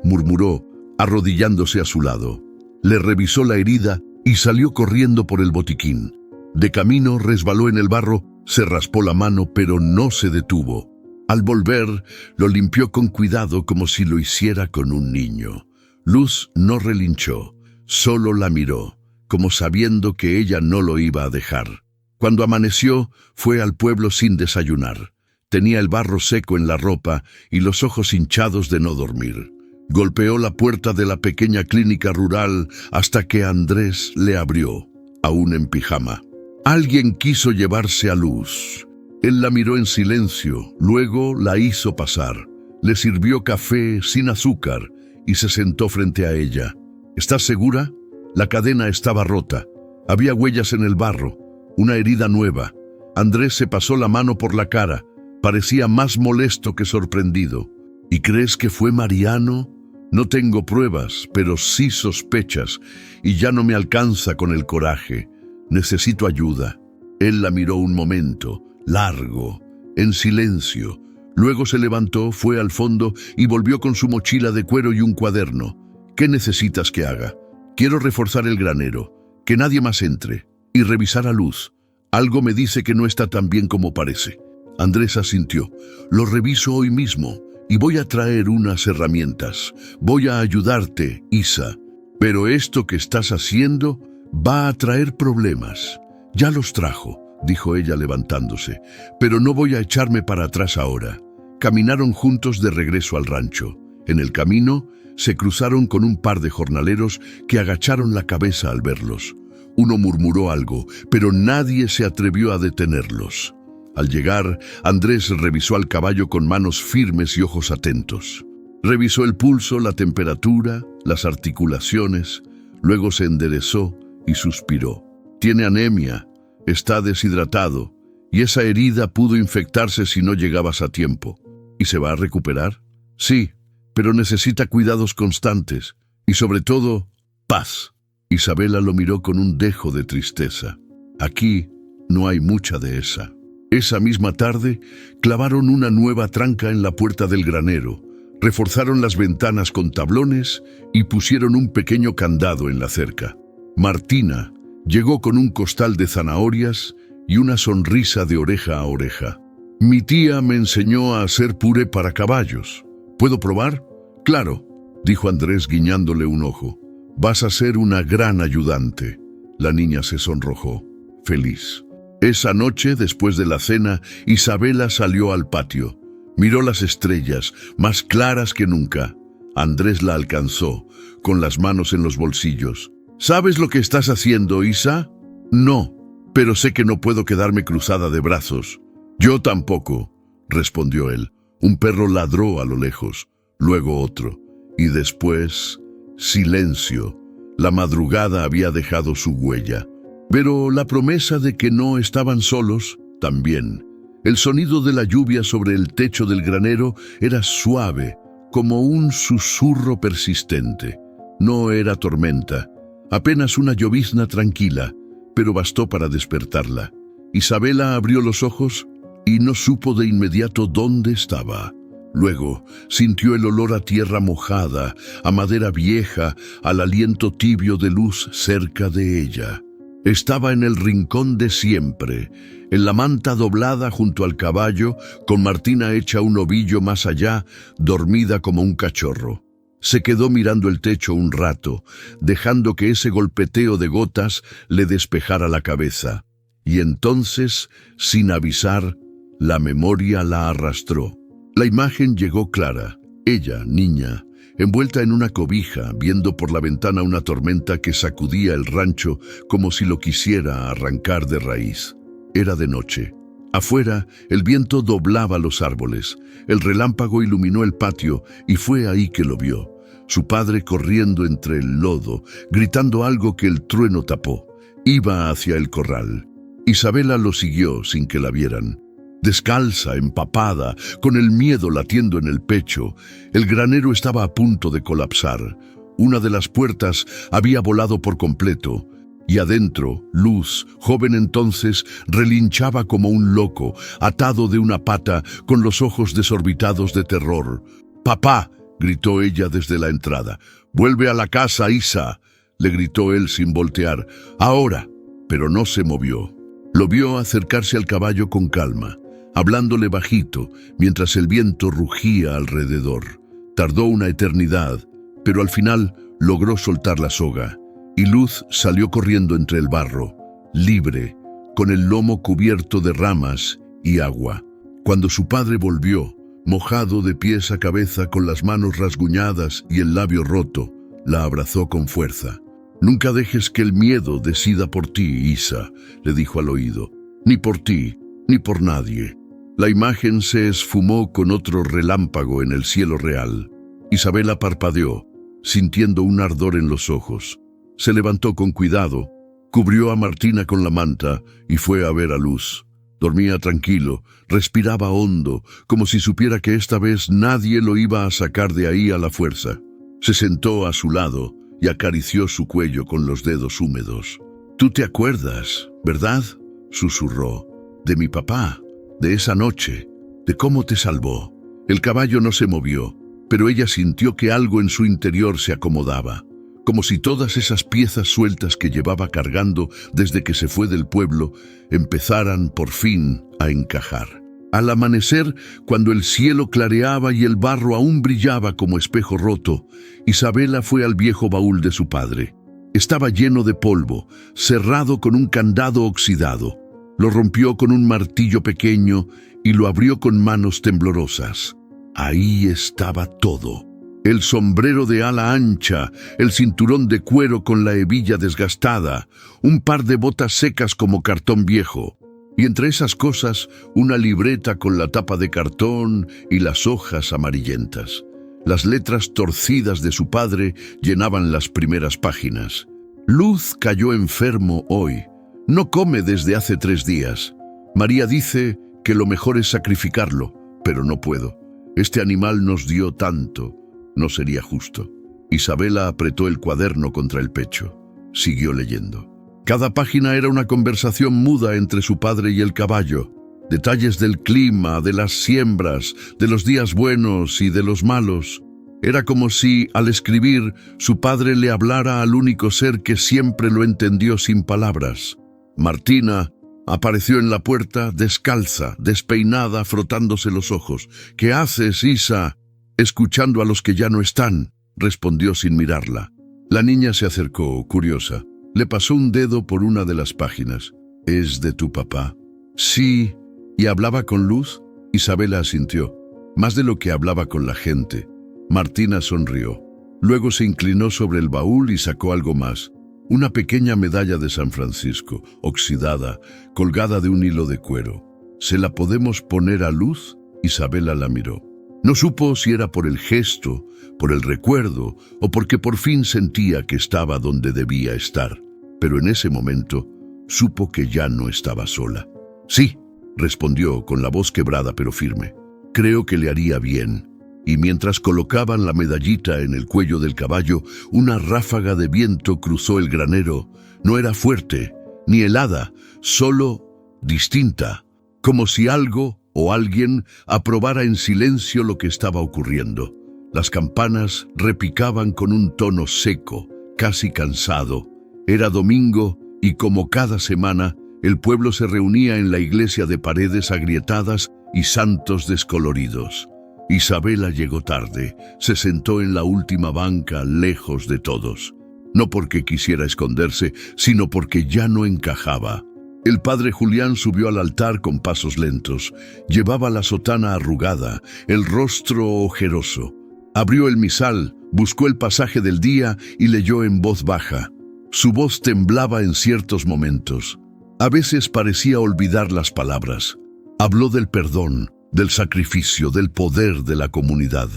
murmuró, arrodillándose a su lado. Le revisó la herida y salió corriendo por el botiquín. De camino resbaló en el barro, se raspó la mano, pero no se detuvo. Al volver, lo limpió con cuidado como si lo hiciera con un niño. Luz no relinchó, solo la miró, como sabiendo que ella no lo iba a dejar. Cuando amaneció, fue al pueblo sin desayunar. Tenía el barro seco en la ropa y los ojos hinchados de no dormir. Golpeó la puerta de la pequeña clínica rural hasta que Andrés le abrió, aún en pijama. Alguien quiso llevarse a Luz. Él la miró en silencio, luego la hizo pasar. Le sirvió café sin azúcar y se sentó frente a ella. «¿Estás segura?». La cadena estaba rota. Había huellas en el barro, una herida nueva. Andrés se pasó la mano por la cara. Parecía más molesto que sorprendido. «¿Y crees que fue Mariano?». «No tengo pruebas, pero sí sospechas, y ya no me alcanza con el coraje. Necesito ayuda». Él la miró un momento, largo, en silencio. Luego se levantó, fue al fondo y volvió con su mochila de cuero y un cuaderno. «¿Qué necesitas que haga?». «Quiero reforzar el granero, que nadie más entre, y revisar a Luz. Algo me dice que no está tan bien como parece». Andrés asintió. «Lo reviso hoy mismo y voy a traer unas herramientas. Voy a ayudarte, Isa. Pero esto que estás haciendo va a traer problemas». «Ya los trajo», dijo ella levantándose, «pero no voy a echarme para atrás ahora». Caminaron juntos de regreso al rancho. En el camino se cruzaron con un par de jornaleros que agacharon la cabeza al verlos. Uno murmuró algo, pero nadie se atrevió a detenerlos. Al llegar, Andrés revisó al caballo con manos firmes y ojos atentos. Revisó el pulso, la temperatura, las articulaciones, luego se enderezó y suspiró. «Tiene anemia, está deshidratado, y esa herida pudo infectarse si no llegabas a tiempo». «¿Y se va a recuperar?». «Sí, pero necesita cuidados constantes, y sobre todo, paz». Isabela lo miró con un dejo de tristeza. «Aquí no hay mucha de esa». Esa misma tarde, clavaron una nueva tranca en la puerta del granero, reforzaron las ventanas con tablones y pusieron un pequeño candado en la cerca. Martina llegó con un costal de zanahorias y una sonrisa de oreja a oreja. «Mi tía me enseñó a hacer puré para caballos. ¿Puedo probar?» «Claro», dijo Andrés guiñándole un ojo. «Vas a ser una gran ayudante». La niña se sonrojó, feliz. Esa noche, después de la cena, Isabela salió al patio. Miró las estrellas, más claras que nunca. Andrés la alcanzó, con las manos en los bolsillos. «¿Sabes lo que estás haciendo, Isa?» «No, pero sé que no puedo quedarme cruzada de brazos». «Yo tampoco», respondió él. Un perro ladró a lo lejos, luego otro, y después, silencio. La madrugada había dejado su huella. Pero la promesa de que no estaban solos, también. El sonido de la lluvia sobre el techo del granero era suave, como un susurro persistente. No era tormenta, apenas una llovizna tranquila, pero bastó para despertarla. Isabela abrió los ojos y no supo de inmediato dónde estaba. Luego sintió el olor a tierra mojada, a madera vieja, al aliento tibio de luz cerca de ella. Estaba en el rincón de siempre, en la manta doblada junto al caballo, con Martina hecha un ovillo más allá, dormida como un cachorro. Se quedó mirando el techo un rato, dejando que ese golpeteo de gotas le despejara la cabeza. Y entonces, sin avisar, la memoria la arrastró. La imagen llegó clara. Ella, niña, envuelta en una cobija, viendo por la ventana una tormenta que sacudía el rancho como si lo quisiera arrancar de raíz. Era de noche. Afuera, el viento doblaba los árboles. El relámpago iluminó el patio y fue ahí que lo vio. Su padre corriendo entre el lodo, gritando algo que el trueno tapó. Iba hacia el corral. Isabela lo siguió sin que la vieran. Descalza, empapada, con el miedo latiendo en el pecho, el granero estaba a punto de colapsar. Una de las puertas había volado por completo, y adentro, Luz, joven entonces, relinchaba como un loco, atado de una pata, con los ojos desorbitados de terror. «¡Papá!», gritó ella desde la entrada. «¡Vuelve a la casa, Isa!», le gritó él sin voltear. «Ahora». Pero no se movió. Lo vio acercarse al caballo con calma, hablándole bajito, mientras el viento rugía alrededor. Tardó una eternidad, pero al final logró soltar la soga, y Luz salió corriendo entre el barro, libre, con el lomo cubierto de ramas y agua. Cuando su padre volvió, mojado de pies a cabeza, con las manos rasguñadas y el labio roto, la abrazó con fuerza. «Nunca dejes que el miedo decida por ti, Isa», le dijo al oído. «Ni por ti, ni por nadie». La imagen se esfumó con otro relámpago en el cielo real. Isabela parpadeó, sintiendo un ardor en los ojos. Se levantó con cuidado, cubrió a Martina con la manta y fue a ver a Luz. Dormía tranquilo, respiraba hondo, como si supiera que esta vez nadie lo iba a sacar de ahí a la fuerza. Se sentó a su lado y acarició su cuello con los dedos húmedos. «Tú te acuerdas, ¿verdad?», susurró. «De mi papá, de esa noche, de cómo te salvó». El caballo no se movió, pero ella sintió que algo en su interior se acomodaba, como si todas esas piezas sueltas que llevaba cargando desde que se fue del pueblo empezaran por fin a encajar. Al amanecer, cuando el cielo clareaba y el barro aún brillaba como espejo roto, Isabela fue al viejo baúl de su padre. Estaba lleno de polvo, cerrado con un candado oxidado. Lo rompió con un martillo pequeño y lo abrió con manos temblorosas. Ahí estaba todo. El sombrero de ala ancha, el cinturón de cuero con la hebilla desgastada, un par de botas secas como cartón viejo. Y entre esas cosas, una libreta con la tapa de cartón y las hojas amarillentas. Las letras torcidas de su padre llenaban las primeras páginas. Luz cayó enfermo hoy. No come desde hace 3 días. María dice que lo mejor es sacrificarlo, pero no puedo. Este animal nos dio tanto. No sería justo. Isabela apretó el cuaderno contra el pecho. Siguió leyendo. Cada página era una conversación muda entre su padre y el caballo. detalles del clima, de las siembras, de los días buenos y de los malos. Era como si, al escribir, su padre le hablara al único ser que siempre lo entendió sin palabras. Martina apareció en la puerta, descalza, despeinada, frotándose los ojos. «¿Qué haces, Isa?» «Escuchando a los que ya no están», respondió sin mirarla. La niña se acercó, curiosa. Le pasó un dedo por una de las páginas. «¿Es de tu papá?» «Sí». «¿Y hablaba con luz?» Isabela asintió. Más de lo que hablaba con la gente. Martina sonrió. Luego se inclinó sobre el baúl y sacó algo más. Una pequeña medalla de San Francisco, oxidada, colgada de un hilo de cuero. «¿Se la podemos poner a luz?» Isabela la miró. No supo si era por el gesto, por el recuerdo, o porque por fin sentía que estaba donde debía estar. Pero en ese momento supo que ya no estaba sola. «Sí», respondió con la voz quebrada pero firme. «Creo que le haría bien». Y mientras colocaban la medallita en el cuello del caballo, una ráfaga de viento cruzó el granero. No era fuerte, ni helada, solo distinta, como si algo o alguien aprobara en silencio lo que estaba ocurriendo. Las campanas repicaban con un tono seco, casi cansado. Era domingo y, como cada semana, el pueblo se reunía en la iglesia de paredes agrietadas y santos descoloridos. Isabela llegó tarde, se sentó en la última banca, lejos de todos. No porque quisiera esconderse, sino porque ya no encajaba. El padre Julián subió al altar con pasos lentos. Llevaba la sotana arrugada, el rostro ojeroso. Abrió el misal, buscó el pasaje del día y leyó en voz baja. Su voz temblaba en ciertos momentos. A veces parecía olvidar las palabras. Habló del perdón, del sacrificio, del poder de la comunidad.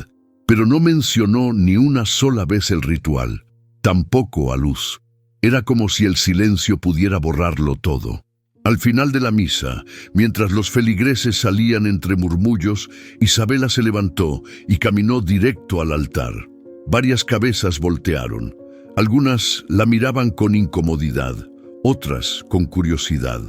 Pero no mencionó ni una sola vez el ritual, tampoco a luz. Era como si el silencio pudiera borrarlo todo. Al final de la misa, mientras los feligreses salían entre murmullos, Isabela se levantó y caminó directo al altar. Varias cabezas voltearon. Algunas la miraban con incomodidad, otras con curiosidad.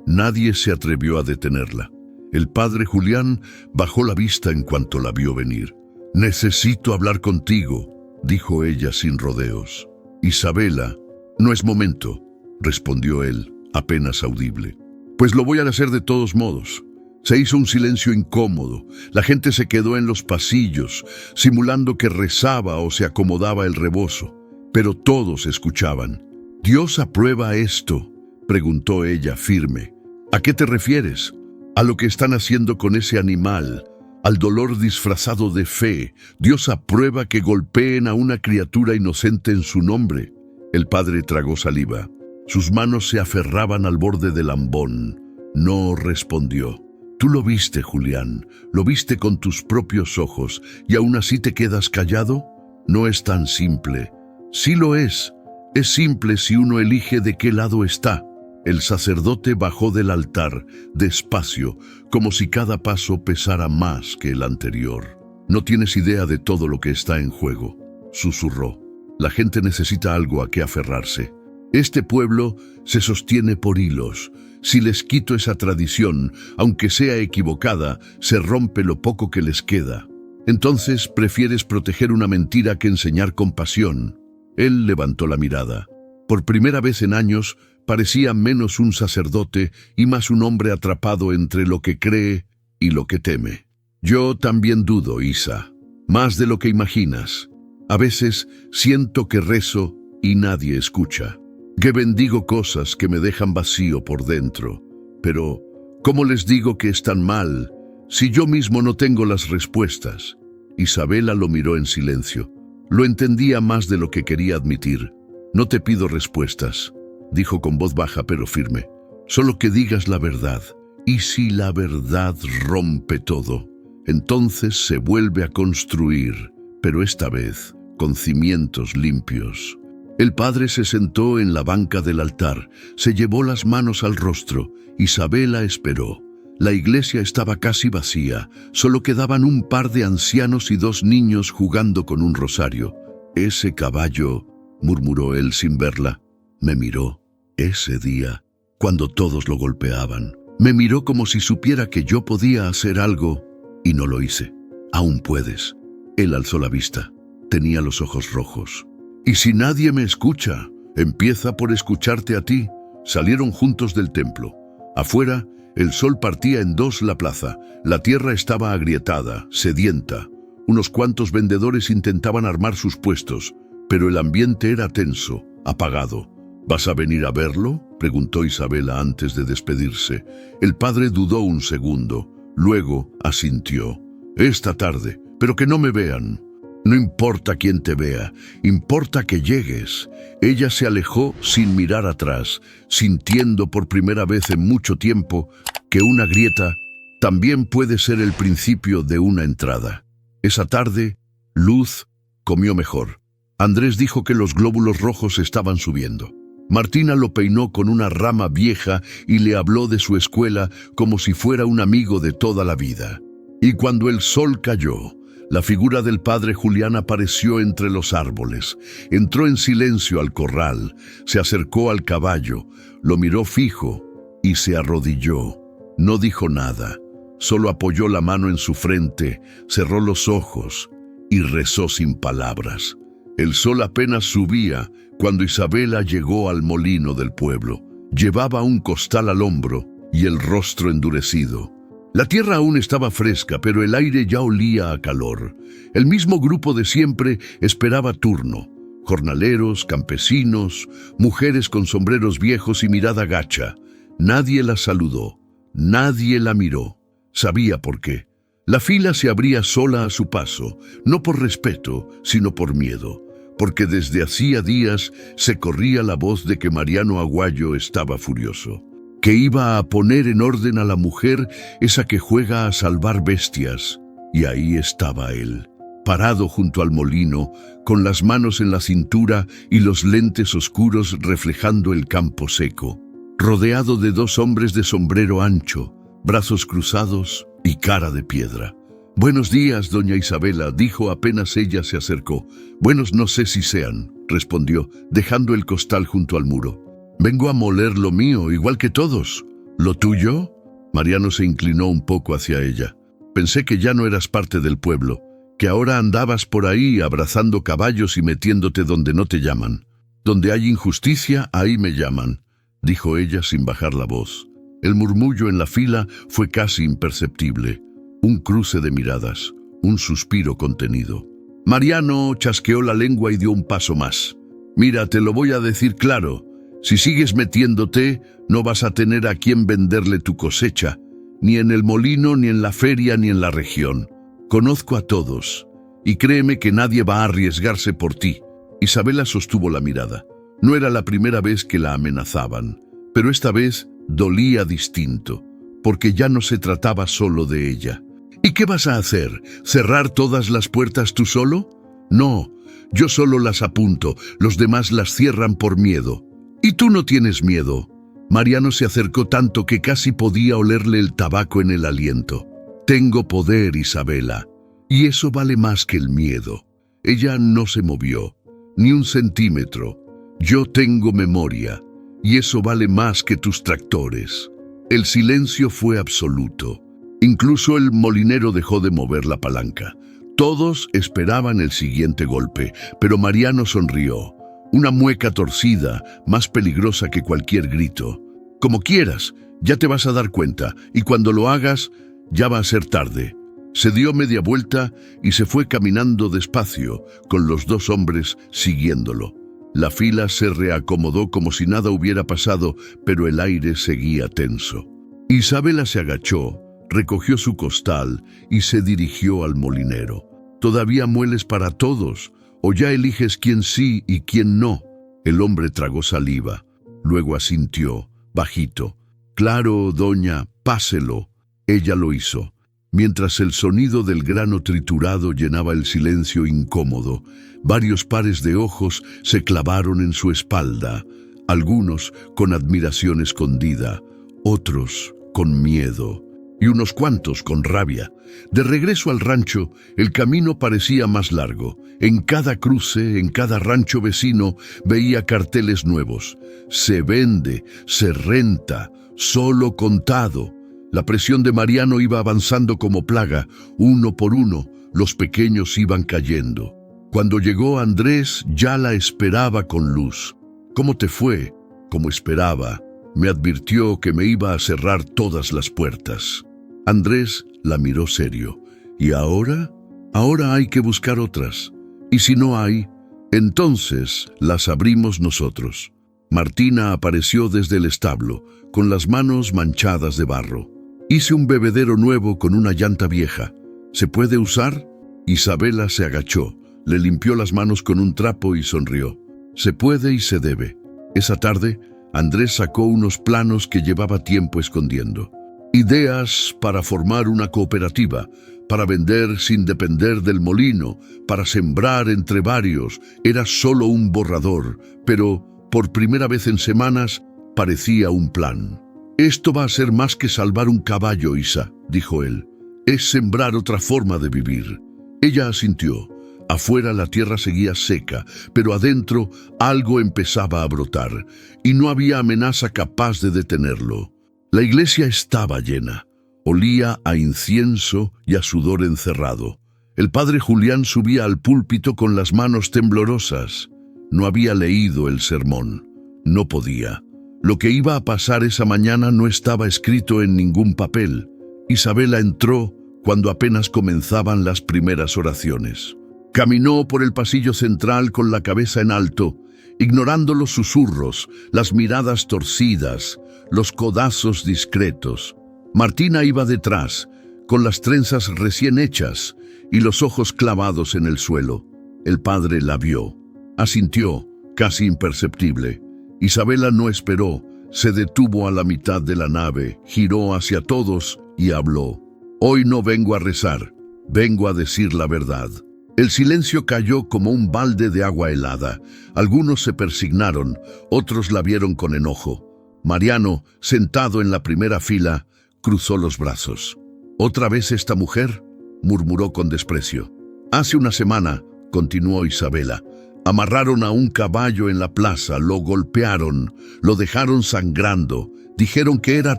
Nadie se atrevió a detenerla. El padre Julián bajó la vista en cuanto la vio venir. «Necesito hablar contigo», dijo ella sin rodeos. «Isabela, no es momento», respondió él, apenas audible. «Pues lo voy a hacer de todos modos». Se hizo un silencio incómodo. La gente se quedó en los pasillos, simulando que rezaba o se acomodaba el rebozo. Pero todos escuchaban. «¿Dios aprueba esto?», preguntó ella firme. «¿A qué te refieres?» «A lo que están haciendo con ese animal, al dolor disfrazado de fe. Dios aprueba que golpeen a una criatura inocente en su nombre». El padre tragó saliva. Sus manos se aferraban al borde del ambón. No respondió. «Tú lo viste, Julián, lo viste con tus propios ojos, y aún así te quedas callado. No es tan simple». «Sí lo es. Es simple si uno elige de qué lado está». El sacerdote bajó del altar, despacio, como si cada paso pesara más que el anterior. «No tienes idea de todo lo que está en juego», susurró. «La gente necesita algo a qué aferrarse. Este pueblo se sostiene por hilos. Si les quito esa tradición, aunque sea equivocada, se rompe lo poco que les queda. Entonces prefieres proteger una mentira que enseñar compasión». Él levantó la mirada. Por primera vez en años, parecía menos un sacerdote y más un hombre atrapado entre lo que cree y lo que teme. «Yo también dudo, Isa, más de lo que imaginas. A veces siento que rezo y nadie escucha, que bendigo cosas que me dejan vacío por dentro. Pero, ¿cómo les digo que están mal si yo mismo no tengo las respuestas?» Isabela lo miró en silencio. Lo entendía más de lo que quería admitir. «No te pido respuestas», dijo con voz baja pero firme. «Solo que digas la verdad. Y si la verdad rompe todo, entonces se vuelve a construir, pero esta vez con cimientos limpios». El padre se sentó en la banca del altar, se llevó las manos al rostro. Isabela esperó. La iglesia estaba casi vacía, solo quedaban un par de ancianos y 2 niños jugando con un rosario. «Ese caballo», murmuró él sin verla, «me miró ese día, cuando todos lo golpeaban. Me miró como si supiera que yo podía hacer algo y no lo hice. Aún puedes. Él alzó la vista. Tenía los ojos rojos. Y si nadie me escucha, empieza por escucharte a ti. Salieron juntos del templo. Afuera, el sol partía en dos la plaza. La tierra estaba agrietada, sedienta. Unos cuantos vendedores intentaban armar sus puestos, pero el ambiente era tenso, apagado. ¿Vas a venir a verlo?, preguntó Isabela antes de despedirse. El padre dudó un segundo, luego asintió. Esta tarde, pero que no me vean. No importa quién te vea, importa que llegues. Ella se alejó sin mirar atrás, sintiendo por primera vez en mucho tiempo que una grieta también puede ser el principio de una entrada. Esa tarde, Luz comió mejor. Andrés dijo que los glóbulos rojos estaban subiendo. Martina lo peinó con una rama vieja y le habló de su escuela como si fuera un amigo de toda la vida. Y cuando el sol cayó, la figura del padre Julián apareció entre los árboles. Entró en silencio al corral, se acercó al caballo, lo miró fijo y se arrodilló. No dijo nada, solo apoyó la mano en su frente, cerró los ojos y rezó sin palabras. El sol apenas subía cuando Isabela llegó al molino del pueblo. Llevaba un costal al hombro y el rostro endurecido. La tierra aún estaba fresca, pero el aire ya olía a calor. El mismo grupo de siempre esperaba turno. Jornaleros, campesinos, mujeres con sombreros viejos y mirada gacha. Nadie la saludó, nadie la miró. Sabía por qué. La fila se abría sola a su paso, no por respeto, sino por miedo, porque desde hacía días se corría la voz de que Mariano Aguayo estaba furioso, que iba a poner en orden a la mujer esa que juega a salvar bestias. Y ahí estaba él, parado junto al molino, con las manos en la cintura y los lentes oscuros reflejando el campo seco, rodeado de dos hombres de sombrero ancho, brazos cruzados y cara de piedra. «Buenos días, doña Isabela», dijo apenas ella se acercó. «Buenos no sé si sean», respondió, dejando el costal junto al muro. «Vengo a moler lo mío, igual que todos». «¿Lo tuyo?». Mariano se inclinó un poco hacia ella. «Pensé que ya no eras parte del pueblo, que ahora andabas por ahí abrazando caballos y metiéndote donde no te llaman. Donde hay injusticia, ahí me llaman», dijo ella sin bajar la voz. El murmullo en la fila fue casi imperceptible. Un cruce de miradas, un suspiro contenido. Mariano chasqueó la lengua y dio un paso más. «Mira, te lo voy a decir claro. Si sigues metiéndote, no vas a tener a quien venderle tu cosecha, ni en el molino, ni en la feria, ni en la región. Conozco a todos, y créeme que nadie va a arriesgarse por ti». Isabela sostuvo la mirada. No era la primera vez que la amenazaban, pero esta vez dolía distinto, porque ya no se trataba solo de ella. «¿Y qué vas a hacer? ¿Cerrar todas las puertas tú solo?». «No, yo solo las apunto, los demás las cierran por miedo». «¿Y tú no tienes miedo?». Mariano se acercó tanto que casi podía olerle el tabaco en el aliento. «Tengo poder, Isabela, y eso vale más que el miedo». Ella no se movió, ni un centímetro. «Yo tengo memoria, y eso vale más que tus tractores». El silencio fue absoluto. Incluso el molinero dejó de mover la palanca. Todos esperaban el siguiente golpe, pero Mariano sonrió. Una mueca torcida, más peligrosa que cualquier grito. «Como quieras, ya te vas a dar cuenta, y cuando lo hagas, ya va a ser tarde». Se dio media vuelta y se fue caminando despacio, con los dos hombres siguiéndolo. La fila se reacomodó como si nada hubiera pasado, pero el aire seguía tenso. Isabela se agachó, recogió su costal y se dirigió al molinero. «¿Todavía mueles para todos, o ya eliges quién sí y quién no?». El hombre tragó saliva, luego asintió, bajito. «Claro, doña, páselo». Ella lo hizo. Mientras el sonido del grano triturado llenaba el silencio incómodo, varios pares de ojos se clavaron en su espalda, algunos con admiración escondida, otros con miedo, y unos cuantos con rabia. De regreso al rancho, el camino parecía más largo. En cada cruce, en cada rancho vecino, veía carteles nuevos. «Se vende, se renta, solo contado. La presión de Mariano iba avanzando como plaga. Uno por uno, los pequeños iban cayendo. Cuando llegó Andrés, ya la esperaba con luz. ¿Cómo te fue? Como esperaba. Me advirtió que me iba a cerrar todas las puertas. Andrés la miró serio. ¿Y ahora? Ahora hay que buscar otras. Y si no hay, entonces las abrimos nosotros. Martina apareció desde el establo, con las manos manchadas de barro. Hice un bebedero nuevo con una llanta vieja. ¿Se puede usar? Isabela se agachó, le limpió las manos con un trapo y sonrió. Se puede y se debe. Esa tarde, Andrés sacó unos planos que llevaba tiempo escondiendo. Ideas para formar una cooperativa, para vender sin depender del molino, para sembrar entre varios. Era solo un borrador, pero por primera vez en semanas parecía un plan. «Esto va a ser más que salvar un caballo, Isa», dijo él. «Es sembrar otra forma de vivir». Ella asintió. Afuera la tierra seguía seca, pero adentro algo empezaba a brotar, y no había amenaza capaz de detenerlo. La iglesia estaba llena. Olía a incienso y a sudor encerrado. El padre Julián subía al púlpito con las manos temblorosas. No había leído el sermón. No podía. Lo que iba a pasar esa mañana no estaba escrito en ningún papel. Isabela entró cuando apenas comenzaban las primeras oraciones. Caminó por el pasillo central con la cabeza en alto, ignorando los susurros, las miradas torcidas, los codazos discretos. Martina iba detrás, con las trenzas recién hechas y los ojos clavados en el suelo. El padre la vio. Asintió, casi imperceptible. Isabela no esperó, se detuvo a la mitad de la nave, giró hacia todos y habló. «Hoy no vengo a rezar, vengo a decir la verdad». El silencio cayó como un balde de agua helada. Algunos se persignaron, otros la vieron con enojo. Mariano, sentado en la primera fila, cruzó los brazos. «¿Otra vez esta mujer?», murmuró con desprecio. «Hace una semana», continuó Isabela, «amarraron a un caballo en la plaza, lo golpearon, lo dejaron sangrando, dijeron que era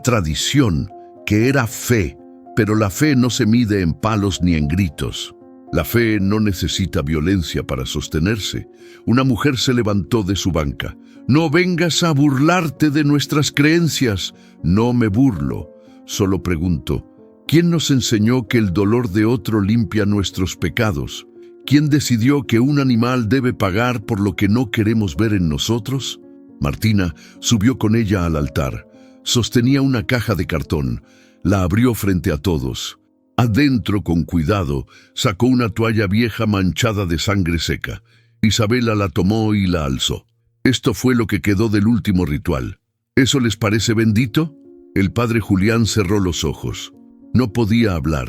tradición, que era fe, pero la fe no se mide en palos ni en gritos». La fe no necesita violencia para sostenerse. Una mujer se levantó de su banca. «No vengas a burlarte de nuestras creencias». «No me burlo. Solo pregunto, ¿quién nos enseñó que el dolor de otro limpia nuestros pecados? ¿Quién decidió que un animal debe pagar por lo que no queremos ver en nosotros?» Martina subió con ella al altar. Sostenía una caja de cartón. La abrió frente a todos. Adentro, con cuidado, sacó una toalla vieja manchada de sangre seca. Isabela la tomó y la alzó. Esto fue lo que quedó del último ritual. ¿Eso les parece bendito? El padre Julián cerró los ojos. No podía hablar.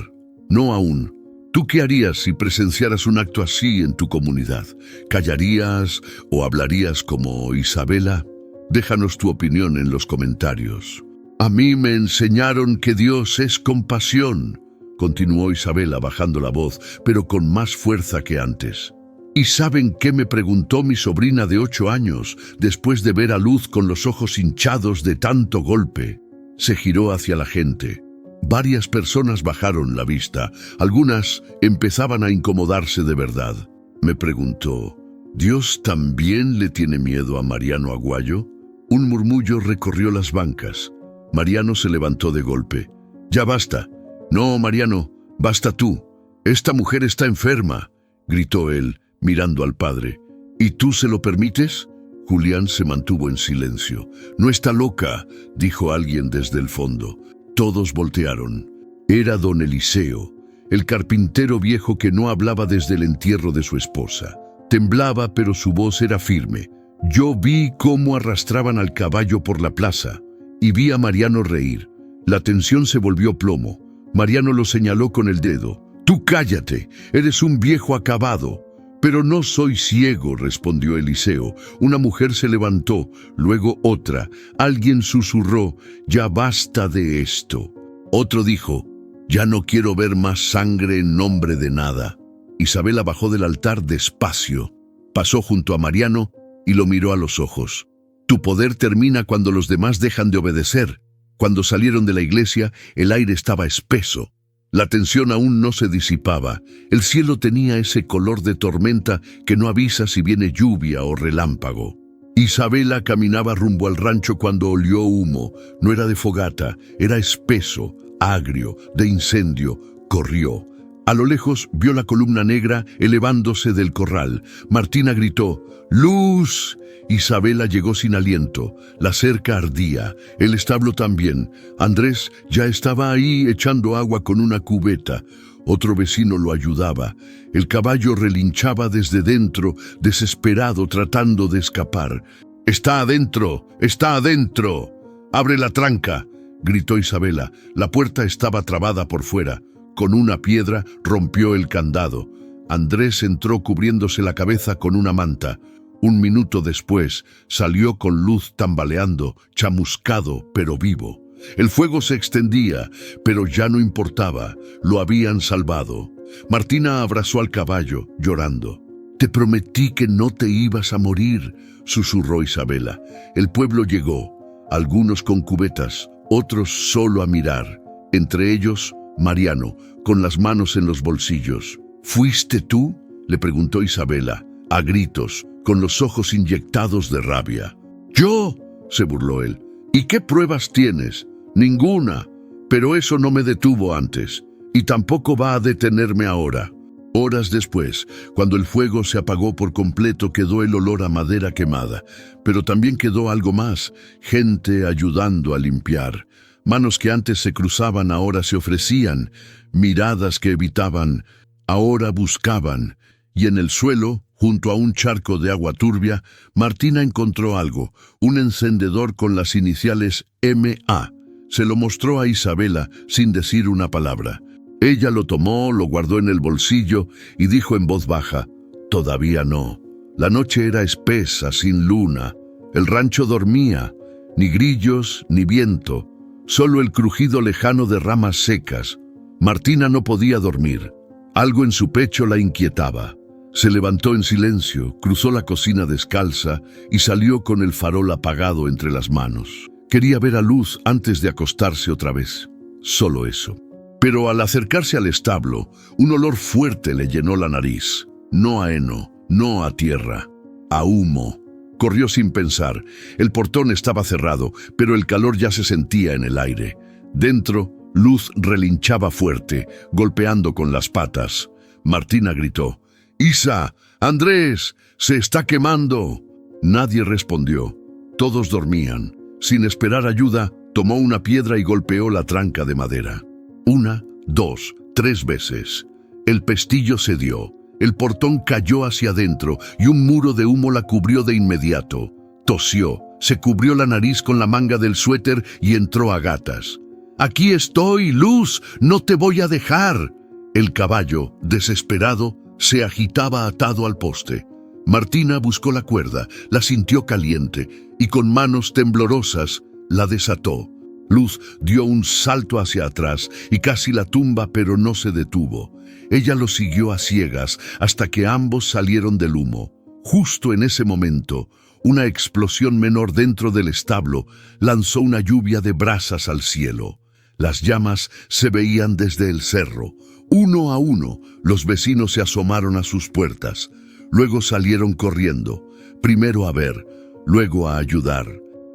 No aún. ¿Tú qué harías si presenciaras un acto así en tu comunidad? ¿Callarías o hablarías como Isabela? Déjanos tu opinión en los comentarios. A mí me enseñaron que Dios es compasión, continuó Isabela bajando la voz, pero con más fuerza que antes. ¿Y saben qué me preguntó mi sobrina de 8 años, después de ver a Luz con los ojos hinchados de tanto golpe? Se giró hacia la gente. Varias personas bajaron la vista, algunas empezaban a incomodarse de verdad. Me preguntó, ¿Dios también le tiene miedo a Mariano Aguayo? Un murmullo recorrió las bancas. Mariano se levantó de golpe. «Ya basta». «No, Mariano, basta tú. Esta mujer está enferma», gritó él, mirando al padre. «¿Y tú se lo permites?» Julián se mantuvo en silencio. «No está loca», dijo alguien desde el fondo. Todos voltearon. Era don Eliseo, el carpintero viejo que no hablaba desde el entierro de su esposa. Temblaba, pero su voz era firme. «Yo vi cómo arrastraban al caballo por la plaza y vi a Mariano reír. La tensión se volvió plomo. Mariano lo señaló con el dedo. «Tú cállate, eres un viejo acabado». «Pero no soy ciego», respondió Eliseo. Una mujer se levantó, luego otra. Alguien susurró, «Ya basta de esto». Otro dijo, «Ya no quiero ver más sangre en nombre de nada». Isabela bajó del altar despacio, pasó junto a Mariano y lo miró a los ojos. «Tu poder termina cuando los demás dejan de obedecer, Cuando salieron de la iglesia, el aire estaba espeso. La tensión aún no se disipaba. El cielo tenía ese color de tormenta que no avisa si viene lluvia o relámpago. Isabela caminaba rumbo al rancho cuando olió humo. No era de fogata, era espeso, agrio, de incendio. Corrió. A lo lejos vio la columna negra elevándose del corral. Martina gritó: ¡Luz! Isabela llegó sin aliento. La cerca ardía, el establo también. Andrés ya estaba ahí echando agua con una cubeta. Otro vecino lo ayudaba. El caballo relinchaba desde dentro, desesperado, tratando de escapar. ¡Está adentro! ¡Está adentro! ¡Abre la tranca!, gritó Isabela. La puerta estaba trabada por fuera. Con una piedra rompió el candado. Andrés entró cubriéndose la cabeza con una manta. Un minuto después salió con Luz tambaleando, chamuscado pero vivo. El fuego se extendía, pero ya no importaba. Lo habían salvado. Martina abrazó al caballo, llorando. «Te prometí que no te ibas a morir», susurró Isabela. El pueblo llegó, algunos con cubetas, otros solo a mirar. Entre ellos, Mariano, con las manos en los bolsillos. «¿Fuiste tú?», le preguntó Isabela, a gritos, con los ojos inyectados de rabia. «¿Yo?», se burló él. «¿Y qué pruebas tienes?». «Ninguna, pero eso no me detuvo antes, y tampoco va a detenerme ahora». Horas después, cuando el fuego se apagó por completo, quedó el olor a madera quemada, pero también quedó algo más: gente ayudando a limpiar. Manos que antes se cruzaban ahora se ofrecían, miradas que evitaban, ahora buscaban. Y en el suelo, junto a un charco de agua turbia, Martina encontró algo, un encendedor con las iniciales MA. Se lo mostró a Isabela sin decir una palabra. Ella lo tomó, lo guardó en el bolsillo y dijo en voz baja: «Todavía no». La noche era espesa, sin luna. El rancho dormía, ni grillos ni viento, solo el crujido lejano de ramas secas. Martina no podía dormir. Algo en su pecho la inquietaba. Se levantó en silencio, cruzó la cocina descalza y salió con el farol apagado entre las manos. Quería ver a Luz antes de acostarse otra vez. Solo eso. Pero al acercarse al establo, un olor fuerte le llenó la nariz. No a heno, no a tierra, a humo. Corrió sin pensar. El portón estaba cerrado, pero el calor ya se sentía en el aire. Dentro, Luz relinchaba fuerte, golpeando con las patas. Martina gritó: «¡Isa! ¡Andrés! ¡Se está quemando!». Nadie respondió. Todos dormían. Sin esperar ayuda, tomó una piedra y golpeó la tranca de madera. 1, 2, 3 veces. El pestillo cedió. El portón cayó hacia adentro y un muro de humo la cubrió de inmediato. Tosió, se cubrió la nariz con la manga del suéter y entró a gatas. «Aquí estoy, Luz, no te voy a dejar». El caballo, desesperado, se agitaba atado al poste. Martina buscó la cuerda, la sintió caliente y con manos temblorosas la desató. Luz dio un salto hacia atrás y casi la tumba, pero no se detuvo. Ella lo siguió a ciegas hasta que ambos salieron del humo. Justo en ese momento, una explosión menor dentro del establo lanzó una lluvia de brasas al cielo. Las llamas se veían desde el cerro. Uno a uno, los vecinos se asomaron a sus puertas. Luego salieron corriendo, primero a ver, luego a ayudar.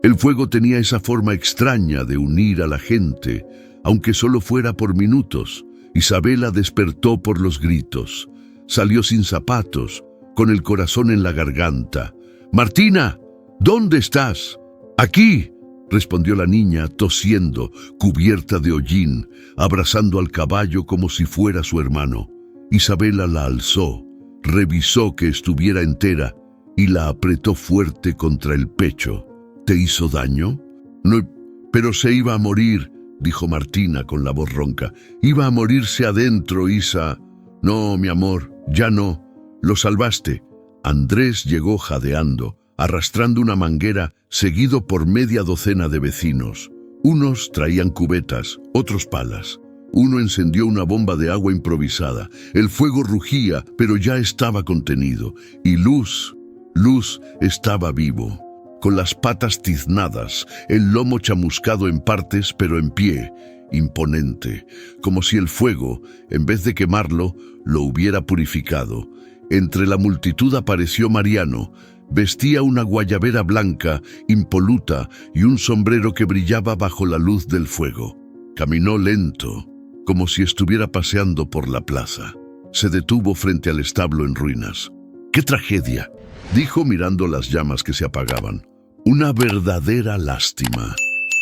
El fuego tenía esa forma extraña de unir a la gente, aunque solo fuera por minutos. Isabela despertó por los gritos. Salió sin zapatos, con el corazón en la garganta. «Martina, ¿dónde estás?» «Aquí», respondió la niña, tosiendo, cubierta de hollín, abrazando al caballo como si fuera su hermano. Isabela la alzó, revisó que estuviera entera y la apretó fuerte contra el pecho. «¿Te hizo daño?» «No, pero se iba a morir», dijo Martina con la voz ronca. «Iba a morirse adentro, Isa». «No, mi amor, ya no. Lo salvaste». Andrés llegó jadeando, arrastrando una manguera, seguido por media docena de vecinos. Unos traían cubetas, otros palas. Uno encendió una bomba de agua improvisada. El fuego rugía, pero ya estaba contenido. Y Luz estaba vivo. con las patas tiznadas, el lomo chamuscado en partes, pero en pie, imponente, como si el fuego, en vez de quemarlo, lo hubiera purificado. Entre la multitud apareció Mariano. Vestía una guayabera blanca, impoluta, y un sombrero que brillaba bajo la luz del fuego. Caminó lento, como si estuviera paseando por la plaza. Se detuvo frente al establo en ruinas. ¡Qué tragedia!, dijo mirando las llamas que se apagaban. Una verdadera lástima.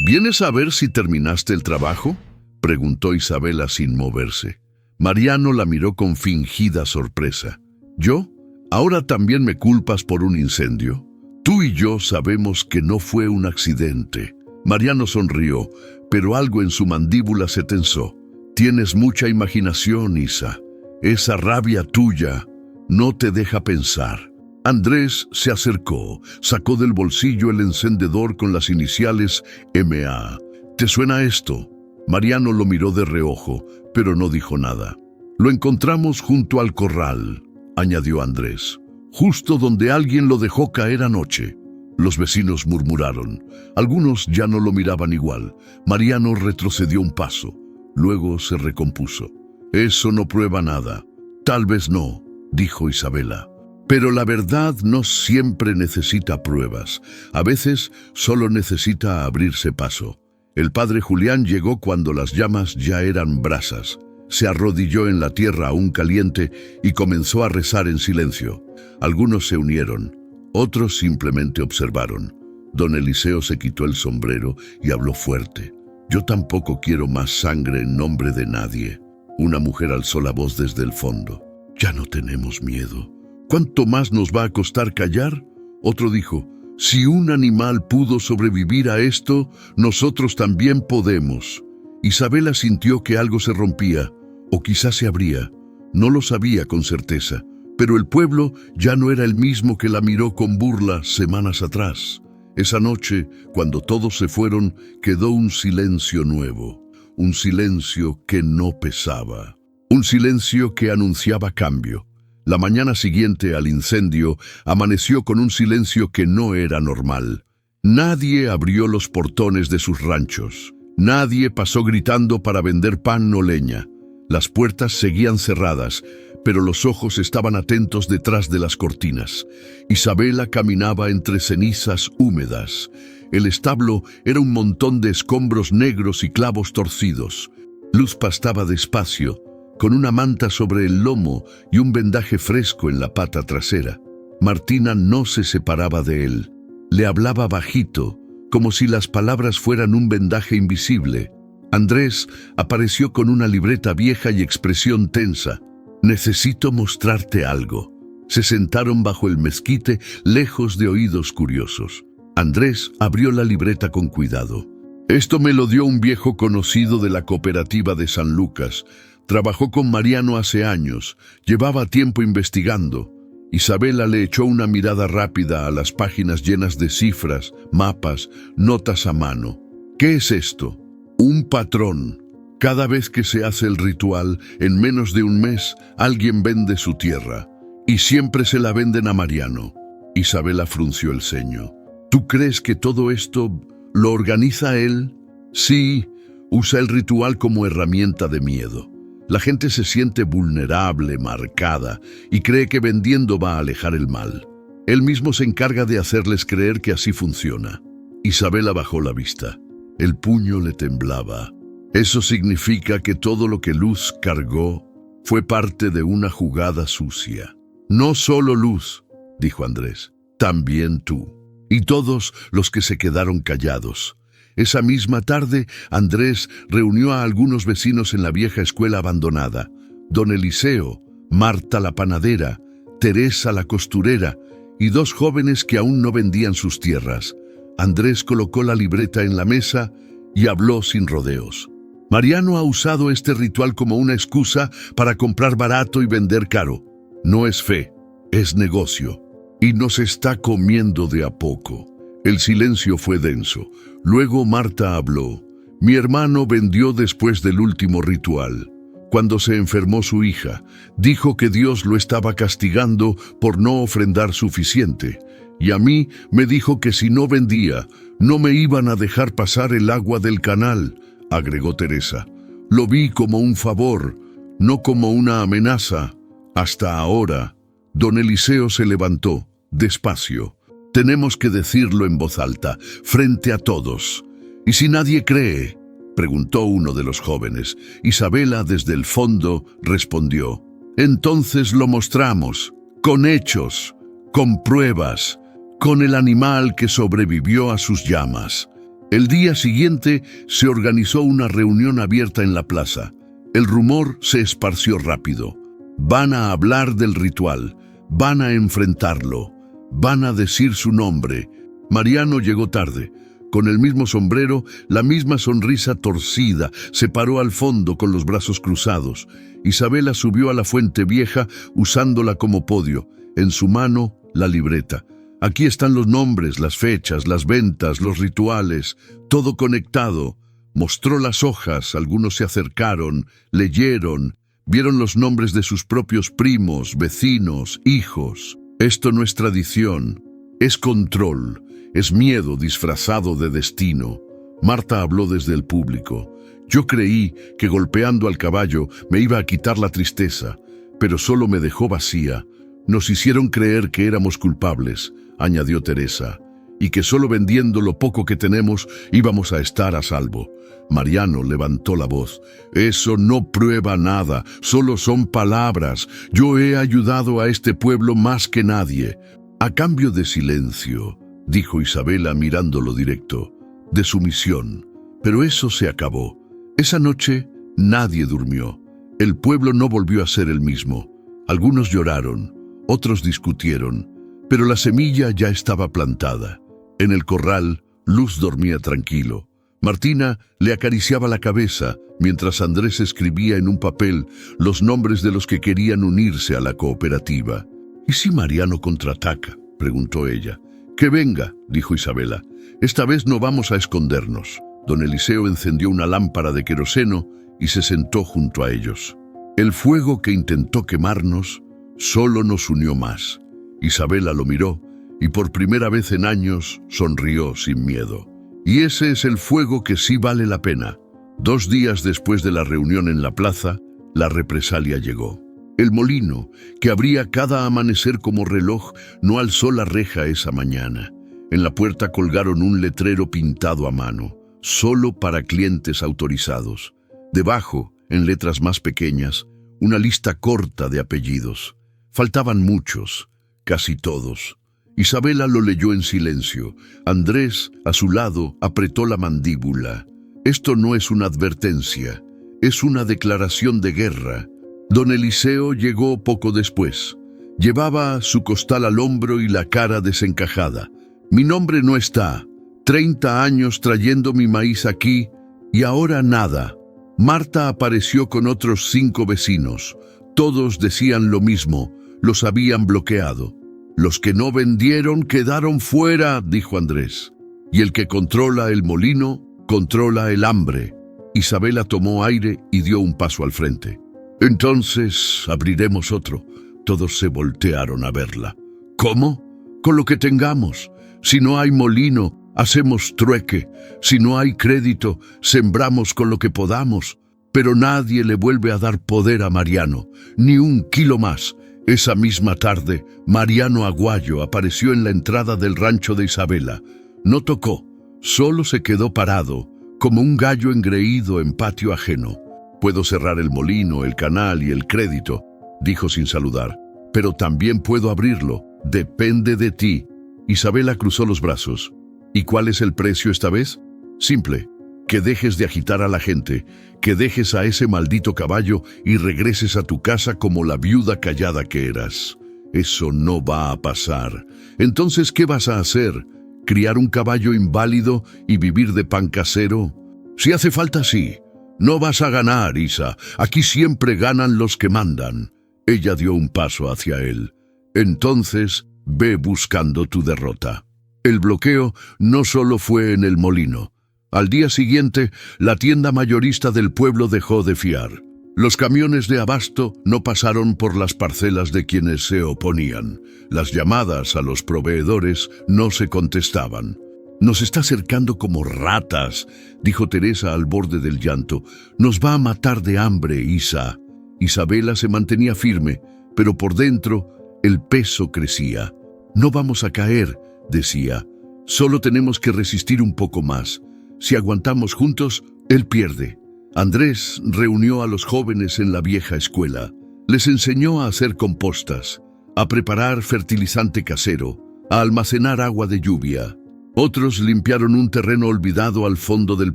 ¿Vienes a ver si terminaste el trabajo?, preguntó Isabela sin moverse. Mariano la miró con fingida sorpresa. ¿Yo? ¿Ahora también me culpas por un incendio? Tú y yo sabemos que no fue un accidente. Mariano sonrió, pero algo en su mandíbula se tensó. Tienes mucha imaginación, Isa. Esa rabia tuya no te deja pensar. Andrés se acercó, sacó del bolsillo el encendedor con las iniciales MA. ¿Te suena esto? Mariano lo miró de reojo, pero no dijo nada. Lo encontramos junto al corral, añadió Andrés, justo donde alguien lo dejó caer anoche. Los vecinos murmuraron. Algunos ya no lo miraban igual. Mariano retrocedió un paso. Luego se recompuso. Eso no prueba nada. Tal vez no, dijo Isabela. Pero la verdad no siempre necesita pruebas. A veces solo necesita abrirse paso. El padre Julián llegó cuando las llamas ya eran brasas. Se arrodilló en la tierra aún caliente y comenzó a rezar en silencio. Algunos se unieron, otros simplemente observaron. Don Eliseo se quitó el sombrero y habló fuerte. Yo tampoco quiero más sangre en nombre de nadie. Una mujer alzó la voz desde el fondo. Ya no tenemos miedo. ¿Cuánto más nos va a costar callar? Otro dijo, si un animal pudo sobrevivir a esto, nosotros también podemos. Isabela sintió que algo se rompía, o quizás se abría. No lo sabía con certeza, pero el pueblo ya no era el mismo que la miró con burla semanas atrás. Esa noche, cuando todos se fueron, quedó un silencio nuevo, un silencio que no pesaba, un silencio que anunciaba cambio. La mañana siguiente al incendio amaneció con un silencio que no era normal. Nadie abrió los portones de sus ranchos. Nadie pasó gritando para vender pan o leña. Las puertas seguían cerradas, pero los ojos estaban atentos detrás de las cortinas. Isabela caminaba entre cenizas húmedas. El establo era un montón de escombros negros y clavos torcidos. Luz pastaba despacio, con una manta sobre el lomo y un vendaje fresco en la pata trasera. Martina no se separaba de él. Le hablaba bajito, como si las palabras fueran un vendaje invisible. Andrés apareció con una libreta vieja y expresión tensa. Necesito mostrarte algo. Se sentaron bajo el mezquite, lejos de oídos curiosos. Andrés abrió la libreta con cuidado. Esto me lo dio un viejo conocido de la cooperativa de San Lucas. Trabajó con Mariano hace años. Llevaba tiempo investigando. Isabela le echó una mirada rápida a las páginas llenas de cifras, mapas, notas a mano. ¿Qué es esto? Un patrón. Cada vez que se hace el ritual, en menos de un mes, alguien vende su tierra. Y siempre se la venden a Mariano. Isabela frunció el ceño. ¿Tú crees que todo esto lo organiza él? Sí, usa el ritual como herramienta de miedo. La gente se siente vulnerable, marcada, y cree que vendiendo va a alejar el mal. Él mismo se encarga de hacerles creer que así funciona. Isabela bajó la vista. El puño le temblaba. Eso significa que todo lo que Luz cargó fue parte de una jugada sucia. No solo Luz, dijo Andrés, también tú. Y todos los que se quedaron callados. Esa misma tarde, Andrés reunió a algunos vecinos en la vieja escuela abandonada. Don Eliseo, Marta la panadera, Teresa la costurera y dos jóvenes que aún no vendían sus tierras. Andrés colocó la libreta en la mesa y habló sin rodeos. Mariano ha usado este ritual como una excusa para comprar barato y vender caro. No es fe, es negocio. Y nos está comiendo de a poco. El silencio fue denso. Luego Marta habló. Mi hermano vendió después del último ritual. Cuando se enfermó su hija, dijo que Dios lo estaba castigando por no ofrendar suficiente. Y a mí me dijo que si no vendía, no me iban a dejar pasar el agua del canal, agregó Teresa. Lo vi como un favor, no como una amenaza. Hasta ahora. Don Eliseo se levantó, despacio. Tenemos que decirlo en voz alta, frente a todos. ¿Y si nadie cree?, preguntó uno de los jóvenes. Isabela, desde el fondo, respondió: entonces lo mostramos, con hechos, con pruebas, con el animal que sobrevivió a sus llamas. El día siguiente se organizó una reunión abierta en la plaza. El rumor se esparció rápido. Van a hablar del ritual, van a enfrentarlo, van a decir su nombre. Mariano llegó tarde. Con el mismo sombrero, la misma sonrisa torcida, se paró al fondo con los brazos cruzados. Isabela subió a la fuente vieja usándola como podio. En su mano, la libreta. Aquí están los nombres, las fechas, las ventas, los rituales, todo conectado. Mostró las hojas, algunos se acercaron, leyeron, vieron los nombres de sus propios primos, vecinos, hijos. Esto no es tradición, es control. Es miedo disfrazado de destino. Marta habló desde el público. Yo creí que golpeando al caballo me iba a quitar la tristeza, pero solo me dejó vacía. Nos hicieron creer que éramos culpables, añadió Teresa, y que solo vendiendo lo poco que tenemos íbamos a estar a salvo. Mariano levantó la voz. Eso no prueba nada, solo son palabras. Yo he ayudado a este pueblo más que nadie. A cambio de silencio, dijo Isabela mirándolo directo, de sumisión. Pero eso se acabó. Esa noche nadie durmió. El pueblo no volvió a ser el mismo. Algunos lloraron, otros discutieron, pero la semilla ya estaba plantada. En el corral, Luz dormía tranquilo. Martina le acariciaba la cabeza mientras Andrés escribía en un papel los nombres de los que querían unirse a la cooperativa. ¿Y si Mariano contraataca?, preguntó ella. Que venga, dijo Isabela. Esta vez no vamos a escondernos. Don Eliseo encendió una lámpara de queroseno y se sentó junto a ellos. El fuego que intentó quemarnos solo nos unió más. Isabela lo miró y por primera vez en años sonrió sin miedo. Y ese es el fuego que sí vale la pena. 2 días después de la reunión en la plaza, la represalia llegó. El molino, que abría cada amanecer como reloj, no alzó la reja esa mañana. En la puerta colgaron un letrero pintado a mano, solo para clientes autorizados. Debajo, en letras más pequeñas, una lista corta de apellidos. Faltaban muchos, casi todos. Isabela lo leyó en silencio. Andrés, a su lado, apretó la mandíbula. Esto no es una advertencia, es una declaración de guerra. Don Eliseo llegó poco después. Llevaba su costal al hombro y la cara desencajada. Mi nombre no está. 30 años trayendo mi maíz aquí y ahora nada. Marta apareció con otros 5 vecinos. Todos decían lo mismo, los habían bloqueado. Los que no vendieron quedaron fuera, dijo Andrés. Y el que controla el molino, controla el hambre. Isabela tomó aire y dio un paso al frente. Entonces abriremos otro. Todos se voltearon a verla. ¿Cómo? Con lo que tengamos. Si no hay molino, hacemos trueque. Si no hay crédito, sembramos con lo que podamos. Pero nadie le vuelve a dar poder a Mariano, ni un kilo más. Esa misma tarde, Mariano Aguayo apareció en la entrada del rancho de Isabela. No tocó, solo se quedó parado, como un gallo engreído en patio ajeno. Puedo cerrar el molino, el canal y el crédito, dijo sin saludar, pero también puedo abrirlo. Depende de ti. Isabela cruzó los brazos. ¿Y cuál es el precio esta vez? Simple. Que dejes de agitar a la gente, que dejes a ese maldito caballo y regreses a tu casa como la viuda callada que eras. Eso no va a pasar. Entonces, ¿qué vas a hacer? ¿Criar un caballo inválido y vivir de pan casero? Si hace falta, sí. No vas a ganar, Isa. Aquí siempre ganan los que mandan. Ella dio un paso hacia él. Entonces, ve buscando tu derrota. El bloqueo no solo fue en el molino. Al día siguiente, la tienda mayorista del pueblo dejó de fiar. Los camiones de abasto no pasaron por las parcelas de quienes se oponían. Las llamadas a los proveedores no se contestaban. «Nos está acercando como ratas», dijo Teresa al borde del llanto. «Nos va a matar de hambre, Isa». Isabela se mantenía firme, pero por dentro el peso crecía. «No vamos a caer», decía. «Solo tenemos que resistir un poco más. Si aguantamos juntos, él pierde». Andrés reunió a los jóvenes en la vieja escuela. Les enseñó a hacer compostas, a preparar fertilizante casero, a almacenar agua de lluvia. Otros limpiaron un terreno olvidado al fondo del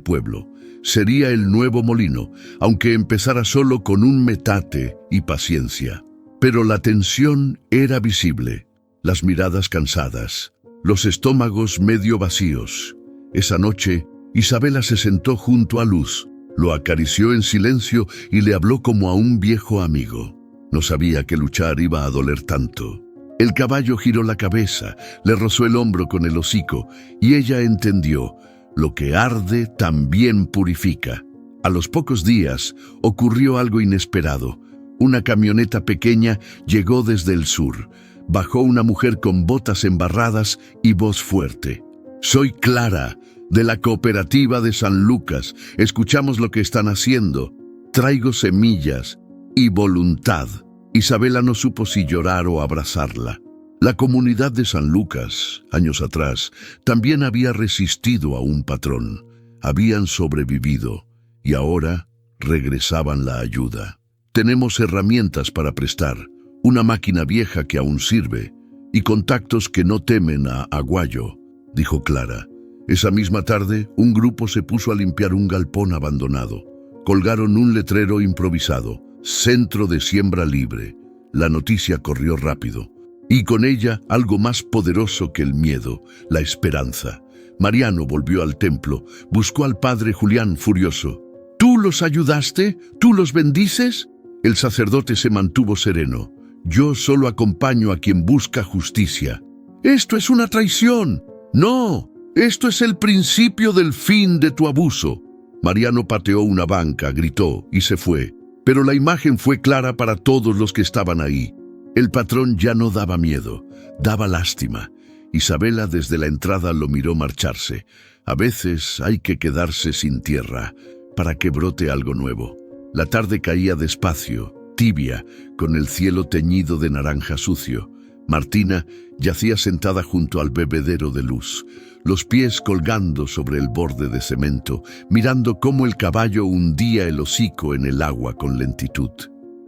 pueblo. Sería el nuevo molino, aunque empezara solo con un metate y paciencia. Pero la tensión era visible, las miradas cansadas, los estómagos medio vacíos. Esa noche, Isabela se sentó junto a Luz, lo acarició en silencio y le habló como a un viejo amigo. No sabía que luchar iba a doler tanto. El caballo giró la cabeza, le rozó el hombro con el hocico y ella entendió: lo que arde también purifica. A los pocos días ocurrió algo inesperado. Una camioneta pequeña llegó desde el sur. Bajó una mujer con botas embarradas y voz fuerte. «Soy Clara, de la cooperativa de San Lucas. Escuchamos lo que están haciendo. Traigo semillas y voluntad». Isabela no supo si llorar o abrazarla. La comunidad de San Lucas, años atrás, también había resistido a un patrón. Habían sobrevivido y ahora regresaban la ayuda. «Tenemos herramientas para prestar, una máquina vieja que aún sirve y contactos que no temen a aguayo», dijo Clara. Esa misma tarde, un grupo se puso a limpiar un galpón abandonado. Colgaron un letrero improvisado: «Centro de siembra libre». La noticia corrió rápido, y con ella algo más poderoso que el miedo, la esperanza. Mariano volvió al templo, buscó al padre Julián furioso. «¿Tú los ayudaste? ¿Tú los bendices?». El sacerdote se mantuvo sereno. «Yo solo acompaño a quien busca justicia». «Esto es una traición». «No, esto es el principio del fin de tu abuso». Mariano pateó una banca, gritó y se fue. Pero la imagen fue clara para todos los que estaban ahí. El patrón ya no daba miedo, daba lástima. Isabela desde la entrada lo miró marcharse. A veces hay que quedarse sin tierra para que brote algo nuevo. La tarde caía despacio, tibia, con el cielo teñido de naranja sucio. Martina yacía sentada junto al bebedero de Luz, los pies colgando sobre el borde de cemento, mirando cómo el caballo hundía el hocico en el agua con lentitud.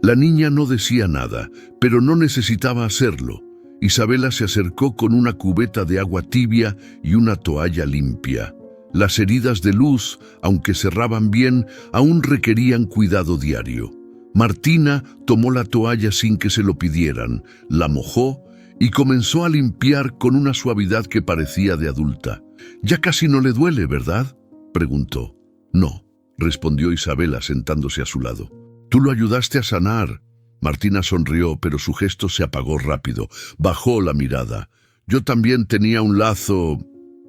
La niña no decía nada, pero no necesitaba hacerlo. Isabela se acercó con una cubeta de agua tibia y una toalla limpia. Las heridas de Luz, aunque cerraban bien, aún requerían cuidado diario. Martina tomó la toalla sin que se lo pidieran, la mojó y comenzó a limpiar con una suavidad que parecía de adulta. «Ya casi no le duele, ¿verdad?», preguntó. «No», respondió Isabela sentándose a su lado. «Tú lo ayudaste a sanar». Martina sonrió, pero su gesto se apagó rápido. Bajó la mirada. «Yo también tenía un lazo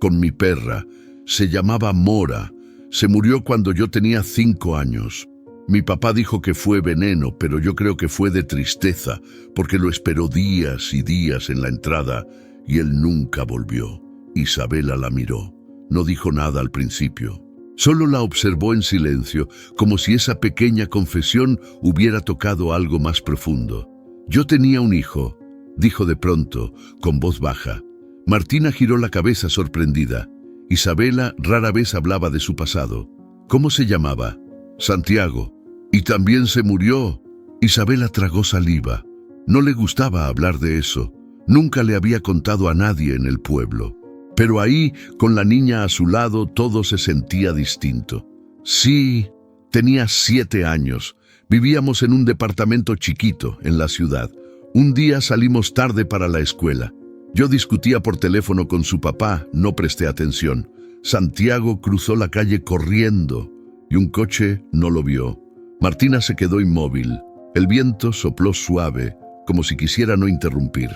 con mi perra. Se llamaba Mora. Se murió cuando yo tenía 5 años. Mi papá dijo que fue veneno, pero yo creo que fue de tristeza, porque lo esperó días y días en la entrada y él nunca volvió». Isabela la miró. No dijo nada al principio. Solo la observó en silencio, como si esa pequeña confesión hubiera tocado algo más profundo. «Yo tenía un hijo», dijo de pronto, con voz baja. Martina giró la cabeza sorprendida. Isabela rara vez hablaba de su pasado. «¿Cómo se llamaba?» «Santiago». «¿Y también se murió?» Isabela tragó saliva. No le gustaba hablar de eso. Nunca le había contado a nadie en el pueblo. Pero ahí, con la niña a su lado, todo se sentía distinto. «Sí, tenía 7 años. Vivíamos en un departamento chiquito, en la ciudad. Un día salimos tarde para la escuela. Yo discutía por teléfono con su papá, no presté atención. Santiago cruzó la calle corriendo y un coche no lo vio. Martina se quedó inmóvil. El viento sopló suave, como si quisiera no interrumpir.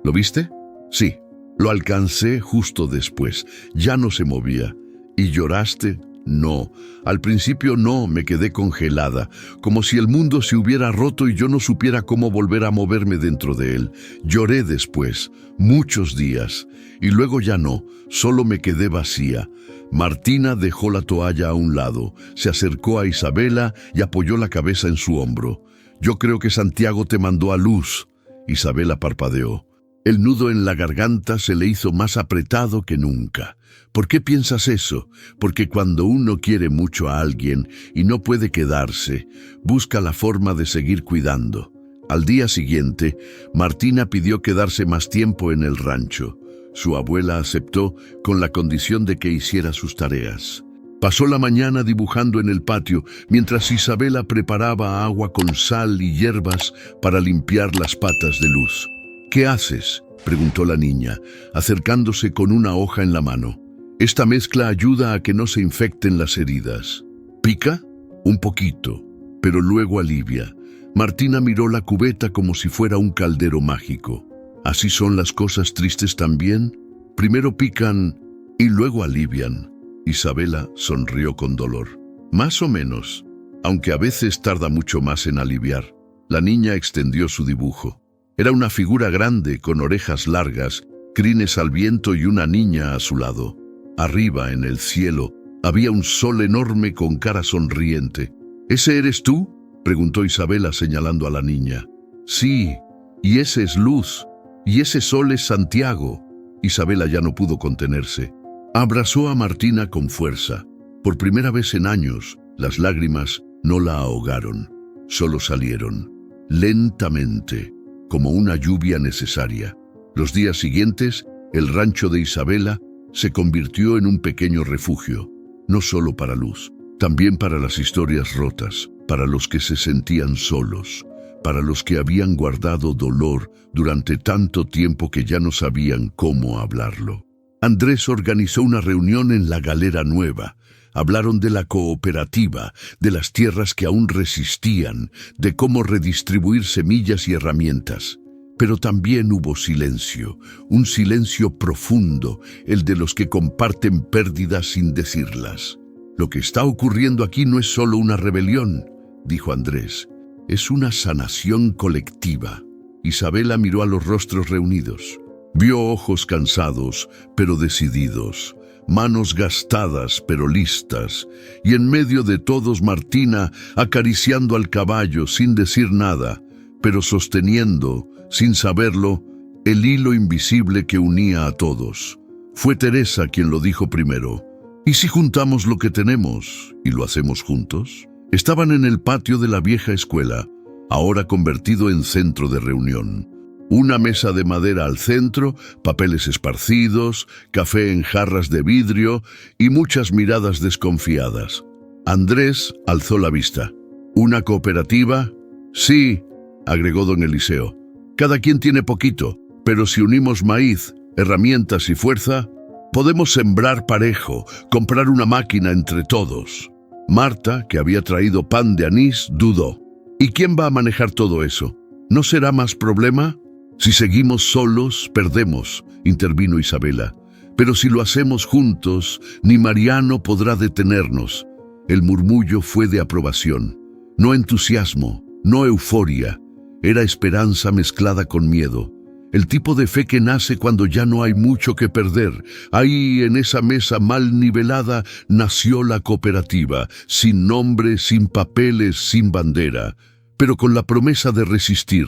¿Lo viste?» «Sí». «Lo alcancé justo después. Ya no se movía». «¿Y lloraste?» No, al principio no, me quedé congelada, como si el mundo se hubiera roto y yo no supiera cómo volver a moverme dentro de él. Lloré después, muchos días, y luego ya no, solo me quedé vacía. Martina dejó la toalla a un lado, se acercó a Isabela y apoyó la cabeza en su hombro. Yo creo que Santiago te mandó a luz. Isabela parpadeó. El nudo en la garganta se le hizo más apretado que nunca. ¿Por qué piensas eso? Porque cuando uno quiere mucho a alguien y no puede quedarse, busca la forma de seguir cuidando. Al día siguiente, Martina pidió quedarse más tiempo en el rancho. Su abuela aceptó con la condición de que hiciera sus tareas. Pasó la mañana dibujando en el patio, mientras Isabela preparaba agua con sal y hierbas para limpiar las patas de Luz. ¿Qué haces?, preguntó la niña, acercándose con una hoja en la mano. Esta mezcla ayuda a que no se infecten las heridas. ¿Pica? Un poquito, pero luego alivia. Martina miró la cubeta como si fuera un caldero mágico. ¿Así son las cosas tristes también? Primero pican y luego alivian. Isabela sonrió con dolor. Más o menos, aunque a veces tarda mucho más en aliviar. La niña extendió su dibujo. Era una figura grande con orejas largas, crines al viento y una niña a su lado. Arriba, en el cielo, había un sol enorme con cara sonriente. ¿Ese eres tú?, preguntó Isabela señalando a la niña. Sí, y ese es Luz, y ese sol es Santiago. Isabela ya no pudo contenerse. Abrazó a Martina con fuerza. Por primera vez en años, las lágrimas no la ahogaron, solo salieron, lentamente, como una lluvia necesaria. Los días siguientes, el rancho de Isabela se convirtió en un pequeño refugio, no solo para Luz, también para las historias rotas, para los que se sentían solos, para los que habían guardado dolor durante tanto tiempo que ya no sabían cómo hablarlo. Andrés organizó una reunión en la Galera Nueva. Hablaron de la cooperativa, de las tierras que aún resistían, de cómo redistribuir semillas y herramientas. Pero también hubo silencio, un silencio profundo, el de los que comparten pérdidas sin decirlas. Lo que está ocurriendo aquí no es solo una rebelión, dijo Andrés, es una sanación colectiva. Isabela miró a los rostros reunidos. Vio ojos cansados, pero decididos, manos gastadas, pero listas, y en medio de todos Martina acariciando al caballo sin decir nada, pero sosteniendo, sin saberlo, el hilo invisible que unía a todos. Fue Teresa quien lo dijo primero. ¿Y si juntamos lo que tenemos y lo hacemos juntos? Estaban en el patio de la vieja escuela, ahora convertido en centro de reunión. Una mesa de madera al centro, papeles esparcidos, café en jarras de vidrio y muchas miradas desconfiadas. Andrés alzó la vista. ¿Una cooperativa? Sí, agregó don Eliseo. Cada quien tiene poquito, pero si unimos maíz, herramientas y fuerza, podemos sembrar parejo, comprar una máquina entre todos. Marta, que había traído pan de anís, dudó. ¿Y quién va a manejar todo eso? ¿No será más problema? Si seguimos solos, perdemos, intervino Isabela. Pero si lo hacemos juntos, ni Mariano podrá detenernos. El murmullo fue de aprobación. No entusiasmo, no euforia. Era esperanza mezclada con miedo. El tipo de fe que nace cuando ya no hay mucho que perder. Ahí, en esa mesa mal nivelada, nació la cooperativa, sin nombre, sin papeles, sin bandera, pero con la promesa de resistir.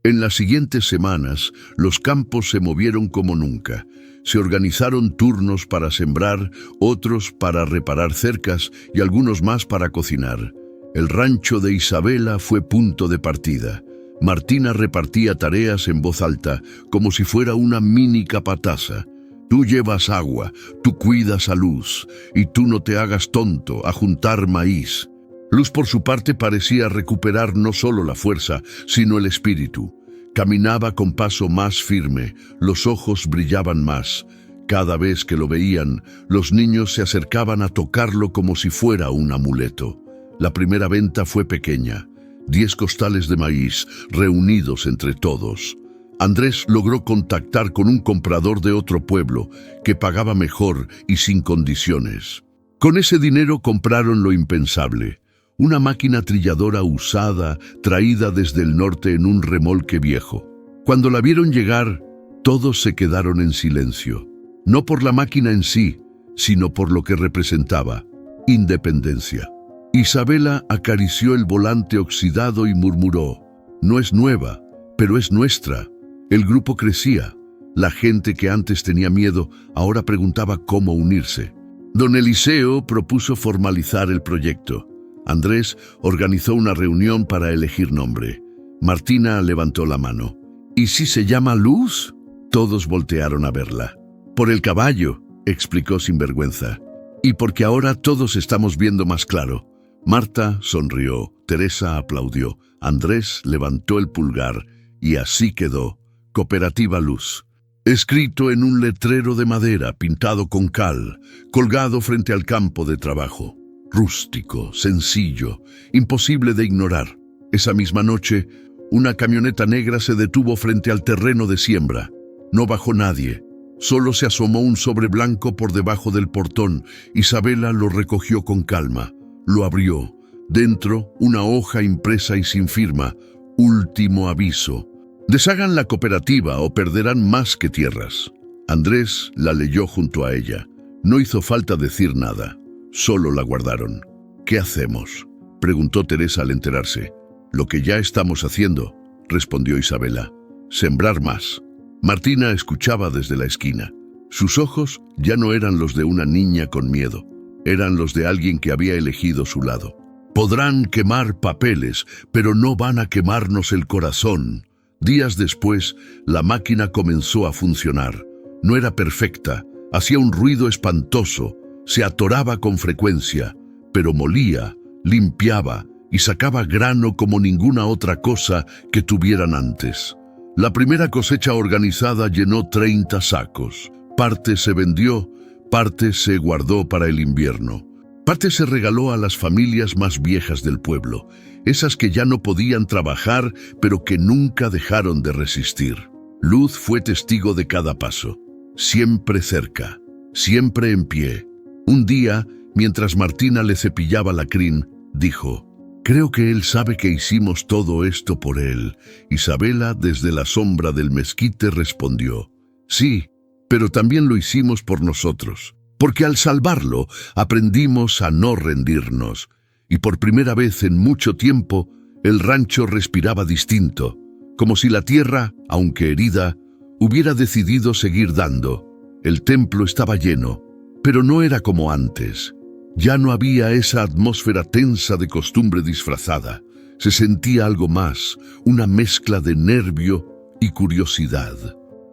En las siguientes semanas, los campos se movieron como nunca. Se organizaron turnos para sembrar, otros para reparar cercas y algunos más para cocinar. El rancho de Isabela fue punto de partida. Martina repartía tareas en voz alta, como si fuera una mini capataza. Tú llevas agua, tú cuidas a Luz, y tú no te hagas tonto a juntar maíz. Luz, por su parte, parecía recuperar no solo la fuerza, sino el espíritu. Caminaba con paso más firme, los ojos brillaban más. Cada vez que lo veían, los niños se acercaban a tocarlo como si fuera un amuleto. La primera venta fue pequeña, 10 costales de maíz, reunidos entre todos. Andrés logró contactar con un comprador de otro pueblo, que pagaba mejor y sin condiciones. Con ese dinero compraron lo impensable, una máquina trilladora usada, traída desde el norte en un remolque viejo. Cuando la vieron llegar, todos se quedaron en silencio, no por la máquina en sí, sino por lo que representaba: independencia. Isabela acarició el volante oxidado y murmuró: «No es nueva, pero es nuestra». El grupo crecía. La gente que antes tenía miedo ahora preguntaba cómo unirse. Don Eliseo propuso formalizar el proyecto. Andrés organizó una reunión para elegir nombre. Martina levantó la mano. «¿Y si se llama Luz?». Todos voltearon a verla. «Por el caballo», explicó sin vergüenza. «Y porque ahora todos estamos viendo más claro». Marta sonrió, Teresa aplaudió, Andrés levantó el pulgar y así quedó: Cooperativa Luz. Escrito en un letrero de madera pintado con cal, colgado frente al campo de trabajo. Rústico, sencillo, imposible de ignorar. Esa misma noche, una camioneta negra se detuvo frente al terreno de siembra. No bajó nadie. Solo se asomó un sobre blanco por debajo del portón. Isabela lo recogió con calma. Lo abrió. Dentro, una hoja impresa y sin firma. Último aviso. Deshagan la cooperativa o perderán más que tierras. Andrés la leyó junto a ella. No hizo falta decir nada. Solo la guardaron. «¿Qué hacemos?», preguntó Teresa al enterarse. «Lo que ya estamos haciendo», respondió Isabela. «Sembrar más». Martina escuchaba desde la esquina. Sus ojos ya no eran los de una niña con miedo. Eran los de alguien que había elegido su lado. «Podrán quemar papeles, pero no van a quemarnos el corazón». Días después, la máquina comenzó a funcionar. No era perfecta, hacía un ruido espantoso, se atoraba con frecuencia, pero molía, limpiaba y sacaba grano como ninguna otra cosa que tuvieran antes. La primera cosecha organizada llenó 30 sacos. Parte se vendió, parte se guardó para el invierno. Parte se regaló a las familias más viejas del pueblo, esas que ya no podían trabajar, pero que nunca dejaron de resistir. Luz fue testigo de cada paso, siempre cerca, siempre en pie. Un día, mientras Martina le cepillaba la crin, dijo: «Creo que él sabe que hicimos todo esto por él». Isabela, desde la sombra del mezquite, respondió: «Sí, pero también lo hicimos por nosotros, porque al salvarlo aprendimos a no rendirnos». Y por primera vez en mucho tiempo, el rancho respiraba distinto, como si la tierra, aunque herida, hubiera decidido seguir dando. El templo estaba lleno, pero no era como antes. Ya no había esa atmósfera tensa de costumbre disfrazada. Se sentía algo más, una mezcla de nervio y curiosidad.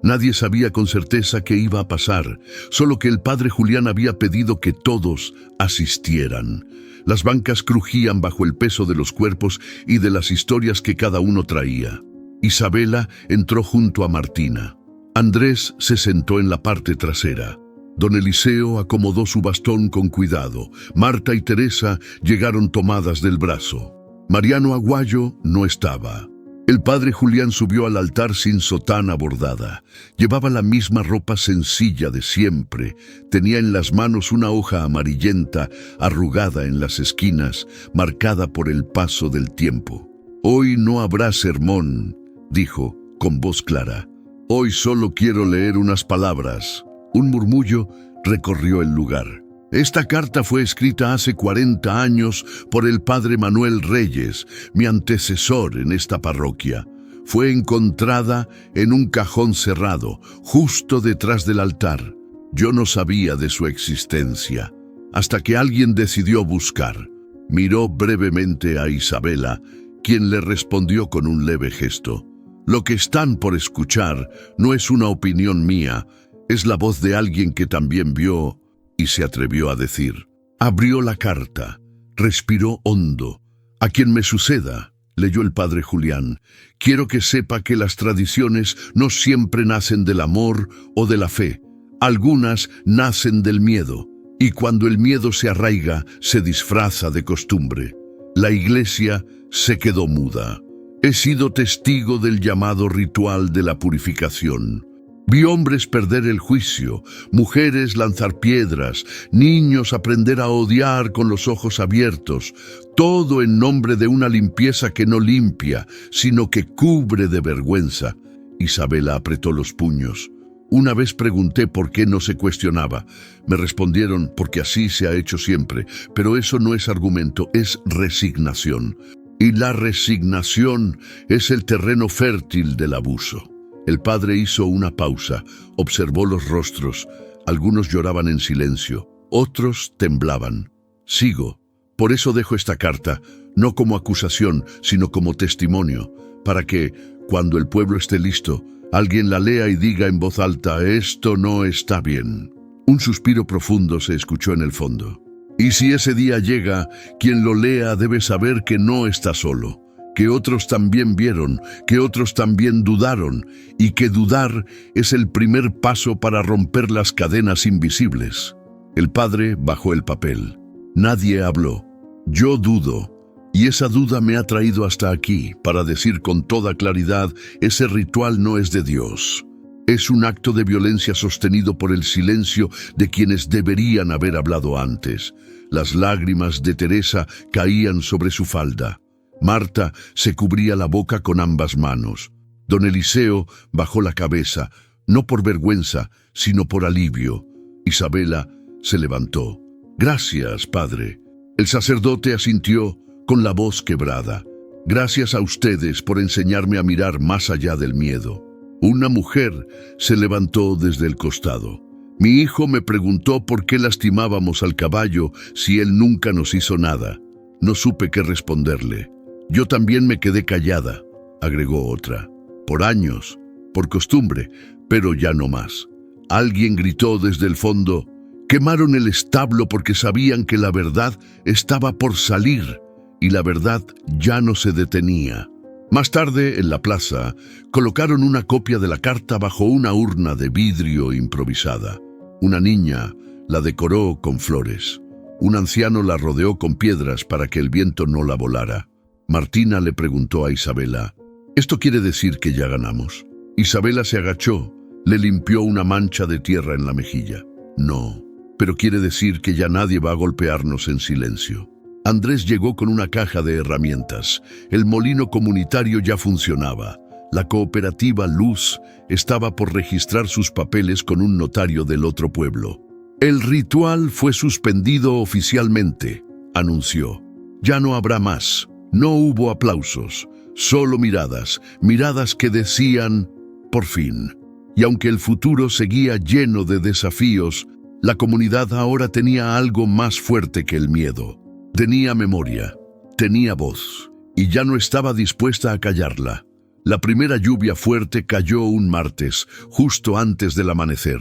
Nadie sabía con certeza qué iba a pasar, solo que el padre Julián había pedido que todos asistieran. Las bancas crujían bajo el peso de los cuerpos y de las historias que cada uno traía. Isabela entró junto a Martina. Andrés se sentó en la parte trasera. Don Eliseo acomodó su bastón con cuidado. Marta y Teresa llegaron tomadas del brazo. Mariano Aguayo no estaba. El padre Julián subió al altar sin sotana bordada. Llevaba la misma ropa sencilla de siempre. Tenía en las manos una hoja amarillenta, arrugada en las esquinas, marcada por el paso del tiempo. «Hoy no habrá sermón», dijo, con voz clara. «Hoy solo quiero leer unas palabras». Un murmullo recorrió el lugar. «Esta carta fue escrita hace 40 años por el padre Manuel Reyes, mi antecesor en esta parroquia. Fue encontrada en un cajón cerrado, justo detrás del altar. Yo no sabía de su existencia, hasta que alguien decidió buscar». Miró brevemente a Isabela, quien le respondió con un leve gesto. «Lo que están por escuchar no es una opinión mía, es la voz de alguien que también vio». Y se atrevió a decir. Abrió la carta, respiró hondo. «A quien me suceda», leyó el padre Julián, «quiero que sepa que las tradiciones no siempre nacen del amor o de la fe. Algunas nacen del miedo, y cuando el miedo se arraiga, se disfraza de costumbre. La Iglesia se quedó muda. He sido testigo del llamado ritual de la purificación. Vi hombres perder el juicio, mujeres lanzar piedras, niños aprender a odiar con los ojos abiertos, todo en nombre de una limpieza que no limpia, sino que cubre de vergüenza. Isabela apretó los puños. Una vez pregunté por qué no se cuestionaba. Me respondieron porque así se ha hecho siempre, pero eso no es argumento, es resignación. Y la resignación es el terreno fértil del abuso. El padre hizo una pausa, observó los rostros. Algunos lloraban en silencio, otros temblaban. Sigo. Por eso dejo esta carta, no como acusación, sino como testimonio, para que, cuando el pueblo esté listo, alguien la lea y diga en voz alta: esto no está bien. Un suspiro profundo se escuchó en el fondo. Y si ese día llega, quien lo lea debe saber que no está solo, que otros también vieron, que otros también dudaron, y que dudar es el primer paso para romper las cadenas invisibles. El padre bajó el papel. Nadie habló. Yo dudo. Y esa duda me ha traído hasta aquí, para decir con toda claridad: ese ritual no es de Dios. Es un acto de violencia sostenido por el silencio de quienes deberían haber hablado antes. Las lágrimas de Teresa caían sobre su falda. Marta se cubría la boca con ambas manos. Don Eliseo bajó la cabeza, no por vergüenza, sino por alivio. Isabela se levantó. Gracias, padre. El sacerdote asintió con la voz quebrada. Gracias a ustedes por enseñarme a mirar más allá del miedo. Una mujer se levantó desde el costado. Mi hijo me preguntó por qué lastimábamos al caballo si él nunca nos hizo nada. No supe qué responderle. Yo también me quedé callada, agregó otra. Por años, por costumbre, pero ya no más. Alguien gritó desde el fondo: quemaron el establo porque sabían que la verdad estaba por salir, y la verdad ya no se detenía. Más tarde, en la plaza, colocaron una copia de la carta bajo una urna de vidrio improvisada. Una niña la decoró con flores. Un anciano la rodeó con piedras para que el viento no la volara. Martina le preguntó a Isabela: ¿esto quiere decir que ya ganamos? Isabela se agachó, le limpió una mancha de tierra en la mejilla. No, pero quiere decir que ya nadie va a golpearnos en silencio. Andrés llegó con una caja de herramientas. El molino comunitario ya funcionaba. La cooperativa Luz estaba por registrar sus papeles con un notario del otro pueblo. El ritual fue suspendido oficialmente, anunció. Ya no habrá más. No hubo aplausos, solo miradas, miradas que decían: por fin. Y aunque el futuro seguía lleno de desafíos, la comunidad ahora tenía algo más fuerte que el miedo. Tenía memoria, tenía voz, y ya no estaba dispuesta a callarla. La primera lluvia fuerte cayó un martes, justo antes del amanecer.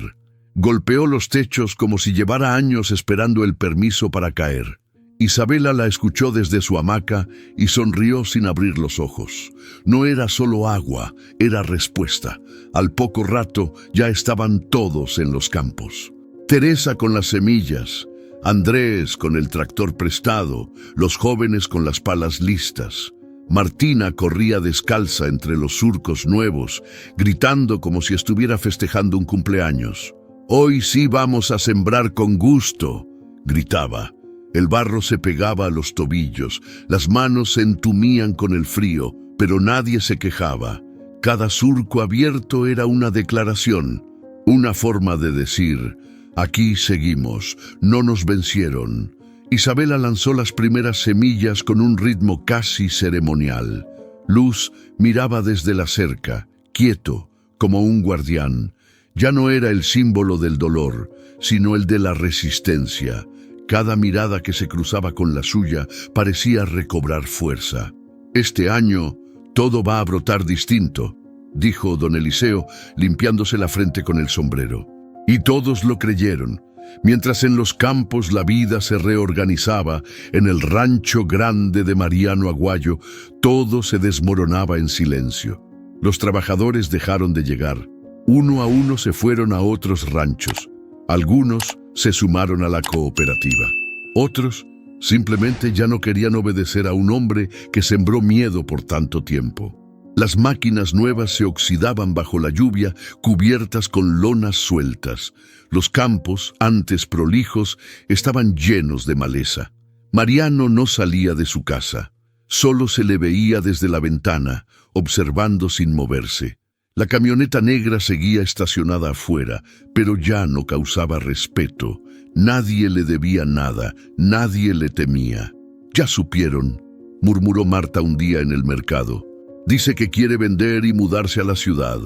Golpeó los techos como si llevara años esperando el permiso para caer. Isabela la escuchó desde su hamaca y sonrió sin abrir los ojos. No era solo agua, era respuesta. Al poco rato ya estaban todos en los campos. Teresa con las semillas, Andrés con el tractor prestado, los jóvenes con las palas listas. Martina corría descalza entre los surcos nuevos, gritando como si estuviera festejando un cumpleaños. «Hoy sí vamos a sembrar con gusto», gritaba. El barro se pegaba a los tobillos, las manos se entumían con el frío, pero nadie se quejaba. Cada surco abierto era una declaración, una forma de decir: aquí seguimos, no nos vencieron. Isabela lanzó las primeras semillas con un ritmo casi ceremonial. Luz miraba desde la cerca, quieto, como un guardián. Ya no era el símbolo del dolor, sino el de la resistencia. Cada mirada que se cruzaba con la suya parecía recobrar fuerza. «Este año todo va a brotar distinto», dijo don Eliseo, limpiándose la frente con el sombrero. Y todos lo creyeron. Mientras en los campos la vida se reorganizaba, en el rancho grande de Mariano Aguayo, todo se desmoronaba en silencio. Los trabajadores dejaron de llegar. Uno a uno se fueron a otros ranchos. Algunos se sumaron a la cooperativa. Otros simplemente ya no querían obedecer a un hombre que sembró miedo por tanto tiempo. Las máquinas nuevas se oxidaban bajo la lluvia, cubiertas con lonas sueltas. Los campos, antes prolijos, estaban llenos de maleza. Mariano no salía de su casa. Solo se le veía desde la ventana, observando sin moverse. La camioneta negra seguía estacionada afuera, pero ya no causaba respeto. Nadie le debía nada, nadie le temía. «Ya supieron», murmuró Marta un día en el mercado. «Dice que quiere vender y mudarse a la ciudad.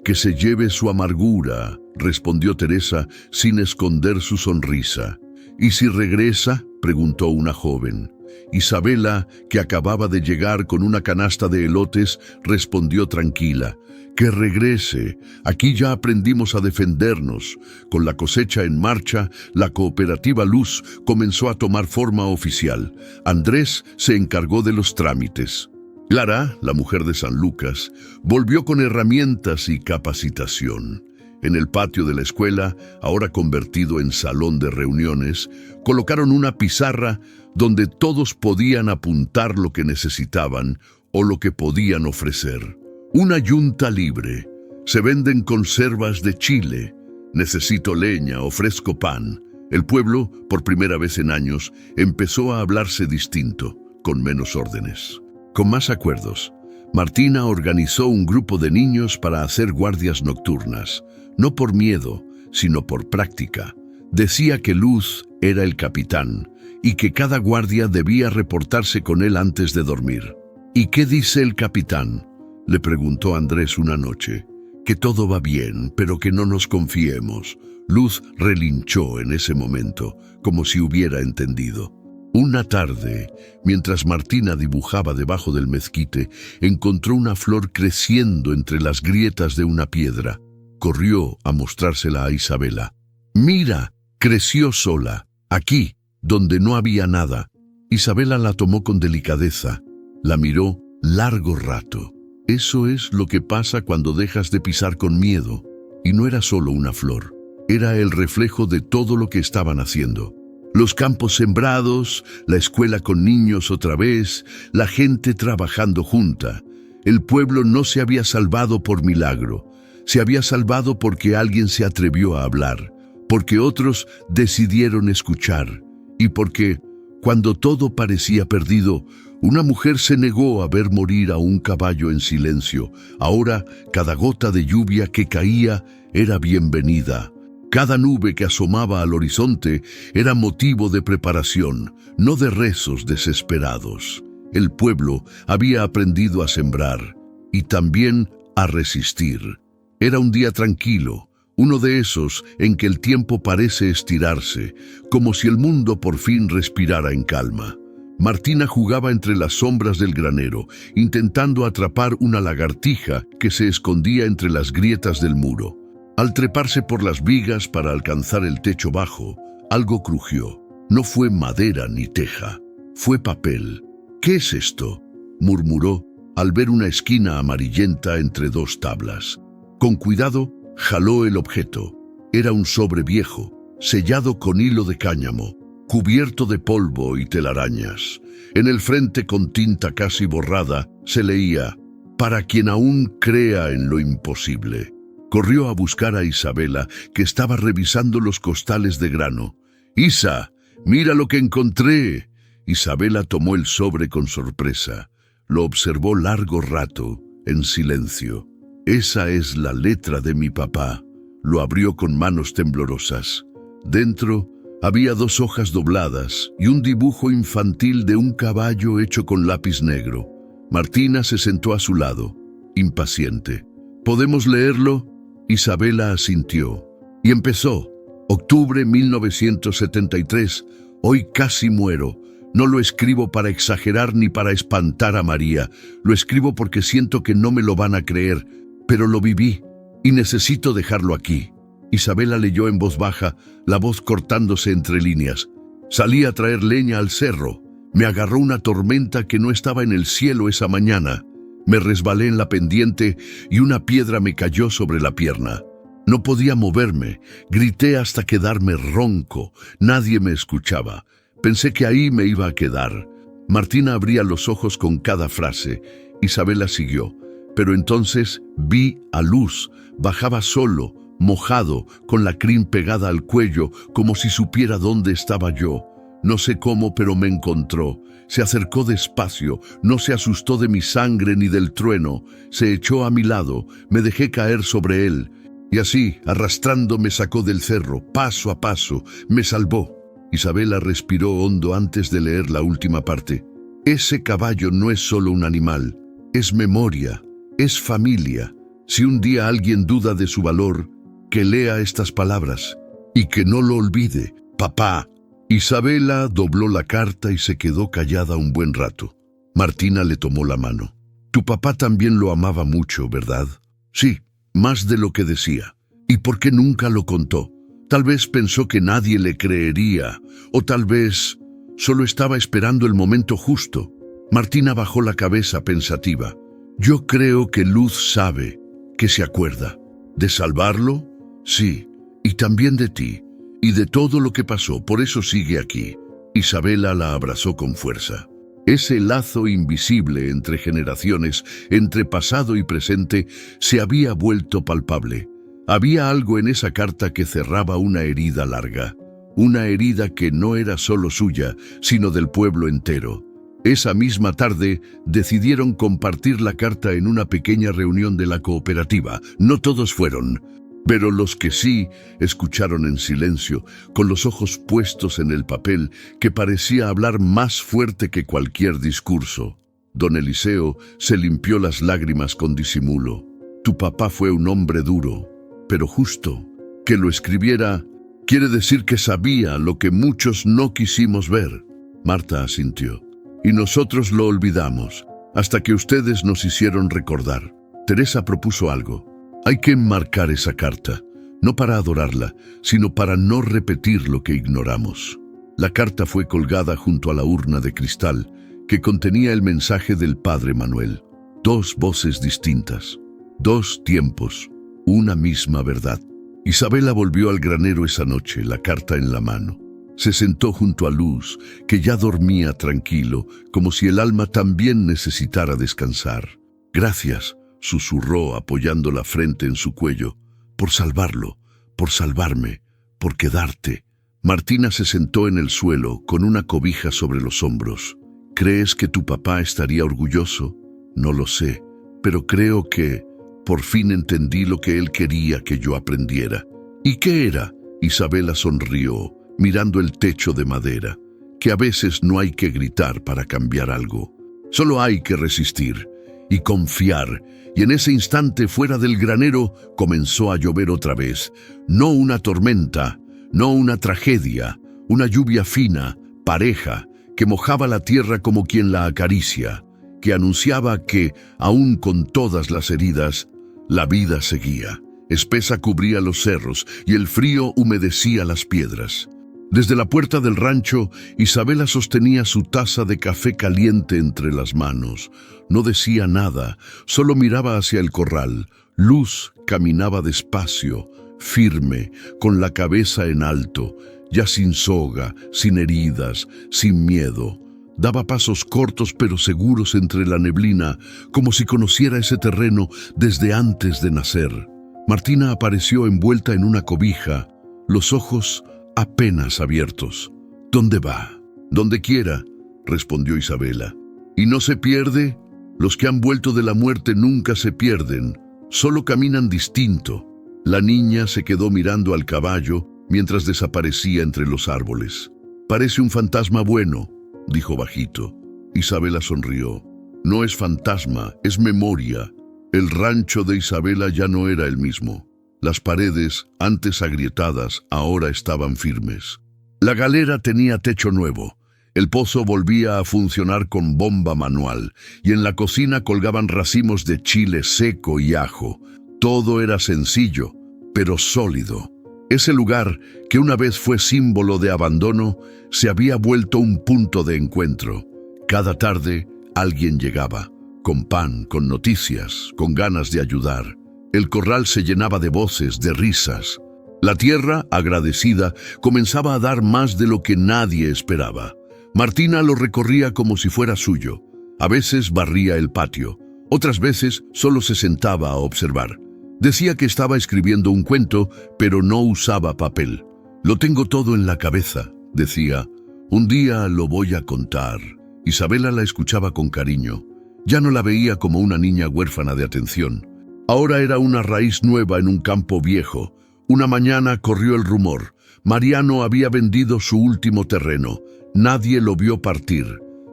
Que se lleve su amargura», respondió Teresa sin esconder su sonrisa. «¿Y si regresa?», preguntó una joven. Isabela, que acababa de llegar con una canasta de elotes, respondió tranquila. «Que regrese. Aquí ya aprendimos a defendernos». Con la cosecha en marcha, la cooperativa Luz comenzó a tomar forma oficial. Andrés se encargó de los trámites. Clara, la mujer de San Lucas, volvió con herramientas y capacitación. En el patio de la escuela, ahora convertido en salón de reuniones, colocaron una pizarra donde todos podían apuntar lo que necesitaban o lo que podían ofrecer. Una yunta libre. Se venden conservas de chile. Necesito leña, ofrezco pan. El pueblo, por primera vez en años, empezó a hablarse distinto, con menos órdenes. Con más acuerdos, Martina organizó un grupo de niños para hacer guardias nocturnas, no por miedo, sino por práctica. Decía que Luz era el capitán y que cada guardia debía reportarse con él antes de dormir. «¿Y qué dice el capitán?», le preguntó Andrés una noche. «Que todo va bien, pero que no nos confiemos». Luz relinchó en ese momento, como si hubiera entendido. Una tarde, mientras Martina dibujaba debajo del mezquite, encontró una flor creciendo entre las grietas de una piedra. Corrió a mostrársela a Isabela. «Mira, creció sola, aquí, donde no había nada». Isabela la tomó con delicadeza. La miró largo rato. Eso es lo que pasa cuando dejas de pisar con miedo. Y no era solo una flor. Era el reflejo de todo lo que estaban haciendo. Los campos sembrados, la escuela con niños otra vez, la gente trabajando junta. El pueblo no se había salvado por milagro. Se había salvado porque alguien se atrevió a hablar, porque otros decidieron escuchar y porque, cuando todo parecía perdido, una mujer se negó a ver morir a un caballo en silencio. Ahora, cada gota de lluvia que caía era bienvenida. Cada nube que asomaba al horizonte era motivo de preparación, no de rezos desesperados. El pueblo había aprendido a sembrar y también a resistir. Era un día tranquilo, uno de esos en que el tiempo parece estirarse, como si el mundo por fin respirara en calma. Martina jugaba entre las sombras del granero, intentando atrapar una lagartija que se escondía entre las grietas del muro. Al treparse por las vigas para alcanzar el techo bajo, algo crujió. No fue madera ni teja, fue papel. «¿Qué es esto?», murmuró al ver una esquina amarillenta entre dos tablas. Con cuidado, jaló el objeto. Era un sobre viejo, sellado con hilo de cáñamo, cubierto de polvo y telarañas. En el frente, con tinta casi borrada, se leía: «Para quien aún crea en lo imposible». Corrió a buscar a Isabela, que estaba revisando los costales de grano. «Isa, mira lo que encontré». Isabela tomó el sobre con sorpresa. Lo observó largo rato, en silencio. «Esa es la letra de mi papá». Lo abrió con manos temblorosas. Dentro había 2 hojas dobladas y un dibujo infantil de un caballo hecho con lápiz negro. Martina se sentó a su lado, impaciente. «¿Podemos leerlo?». Isabela asintió y empezó. «Octubre 1973. Hoy casi muero. No lo escribo para exagerar ni para espantar a María. Lo escribo porque siento que no me lo van a creer, pero lo viví y necesito dejarlo aquí». Isabela leyó en voz baja, la voz cortándose entre líneas. «Salí a traer leña al cerro. Me agarró una tormenta que no estaba en el cielo esa mañana. Me resbalé en la pendiente y una piedra me cayó sobre la pierna. No podía moverme, grité hasta quedarme ronco. Nadie me escuchaba. Pensé que ahí me iba a quedar». Martina abría los ojos con cada frase. Isabela siguió. Pero entonces vi a Luz, bajaba solo, mojado, con la crin pegada al cuello, como si supiera dónde estaba yo. No sé cómo, pero me encontró. Se acercó despacio, no se asustó de mi sangre ni del trueno. Se echó a mi lado, me dejé caer sobre él. Y así, arrastrando, me sacó del cerro, paso a paso, me salvó. Isabela respiró hondo antes de leer la última parte. Ese caballo no es solo un animal, es memoria, es familia. Si un día alguien duda de su valor, que lea estas palabras y que no lo olvide. Papá. Isabela dobló la carta y se quedó callada un buen rato. Martina le tomó la mano. Tu papá también lo amaba mucho, ¿verdad? Sí, más de lo que decía. ¿Y por qué nunca lo contó? Tal vez pensó que nadie le creería, o tal vez solo estaba esperando el momento justo. Martina bajó la cabeza pensativa. Yo creo que Luz sabe, que se acuerda. ¿De salvarlo? Sí, y también de ti, y de todo lo que pasó, por eso sigue aquí. Isabela la abrazó con fuerza. Ese lazo invisible entre generaciones, entre pasado y presente, se había vuelto palpable. Había algo en esa carta que cerraba una herida larga, una herida que no era solo suya, sino del pueblo entero. Esa misma tarde decidieron compartir la carta en una pequeña reunión de la cooperativa. No todos fueron, pero los que sí escucharon en silencio, con los ojos puestos en el papel que parecía hablar más fuerte que cualquier discurso. Don Eliseo se limpió las lágrimas con disimulo. Tu papá fue un hombre duro, pero justo. Que lo escribiera quiere decir que sabía lo que muchos no quisimos ver. Marta asintió. Y nosotros lo olvidamos, hasta que ustedes nos hicieron recordar. Teresa propuso algo. Hay que enmarcar esa carta, no para adorarla, sino para no repetir lo que ignoramos. La carta fue colgada junto a la urna de cristal que contenía el mensaje del padre Manuel. 2 voces distintas, 2 tiempos, una misma verdad. Isabela volvió al granero esa noche, la carta en la mano. Se sentó junto a Luz, que ya dormía tranquilo, como si el alma también necesitara descansar. Gracias, susurró apoyando la frente en su cuello, por salvarlo, por salvarme, por quedarte. Martina se sentó en el suelo con una cobija sobre los hombros. ¿Crees que tu papá estaría orgulloso? No lo sé, pero creo que por fin entendí lo que él quería que yo aprendiera. ¿Y qué era? Isabela sonrió, mirando el techo de madera, que a veces no hay que gritar para cambiar algo. Solo hay que resistir y confiar. Y en ese instante, fuera del granero, comenzó a llover otra vez. No una tormenta, no una tragedia, una lluvia fina, pareja, que mojaba la tierra como quien la acaricia, que anunciaba que, aún con todas las heridas, la vida seguía. Espesa cubría los cerros y el frío humedecía las piedras. Desde la puerta del rancho, Isabela sostenía su taza de café caliente entre las manos. No decía nada, solo miraba hacia el corral. Luz caminaba despacio, firme, con la cabeza en alto, ya sin soga, sin heridas, sin miedo. Daba pasos cortos pero seguros entre la neblina, como si conociera ese terreno desde antes de nacer. Martina apareció envuelta en una cobija, los ojos apenas abiertos. ¿Dónde va? Donde quiera, respondió Isabela. ¿Y no se pierde? Los que han vuelto de la muerte nunca se pierden, solo caminan distinto. La niña se quedó mirando al caballo mientras desaparecía entre los árboles. Parece un fantasma bueno, dijo bajito. Isabela sonrió. No es fantasma, es memoria. El rancho de Isabela ya no era el mismo. Las paredes, antes agrietadas, ahora estaban firmes. La galera tenía techo nuevo. El pozo volvía a funcionar con bomba manual, y en la cocina colgaban racimos de chile seco y ajo. Todo era sencillo, pero sólido. Ese lugar, que una vez fue símbolo de abandono, se había vuelto un punto de encuentro. Cada tarde, alguien llegaba, con pan, con noticias, con ganas de ayudar. El corral se llenaba de voces, de risas. La tierra, agradecida, comenzaba a dar más de lo que nadie esperaba. Martina lo recorría como si fuera suyo. A veces barría el patio, Otras veces solo se sentaba a observar. Decía que estaba escribiendo un cuento, pero no usaba papel. «Lo tengo todo en la cabeza», decía. «Un día lo voy a contar». Isabela la escuchaba con cariño. Ya no la veía como una niña huérfana de atención. Ahora era una raíz nueva en un campo viejo. Una mañana corrió el rumor. Mariano había vendido su último terreno. Nadie lo vio partir.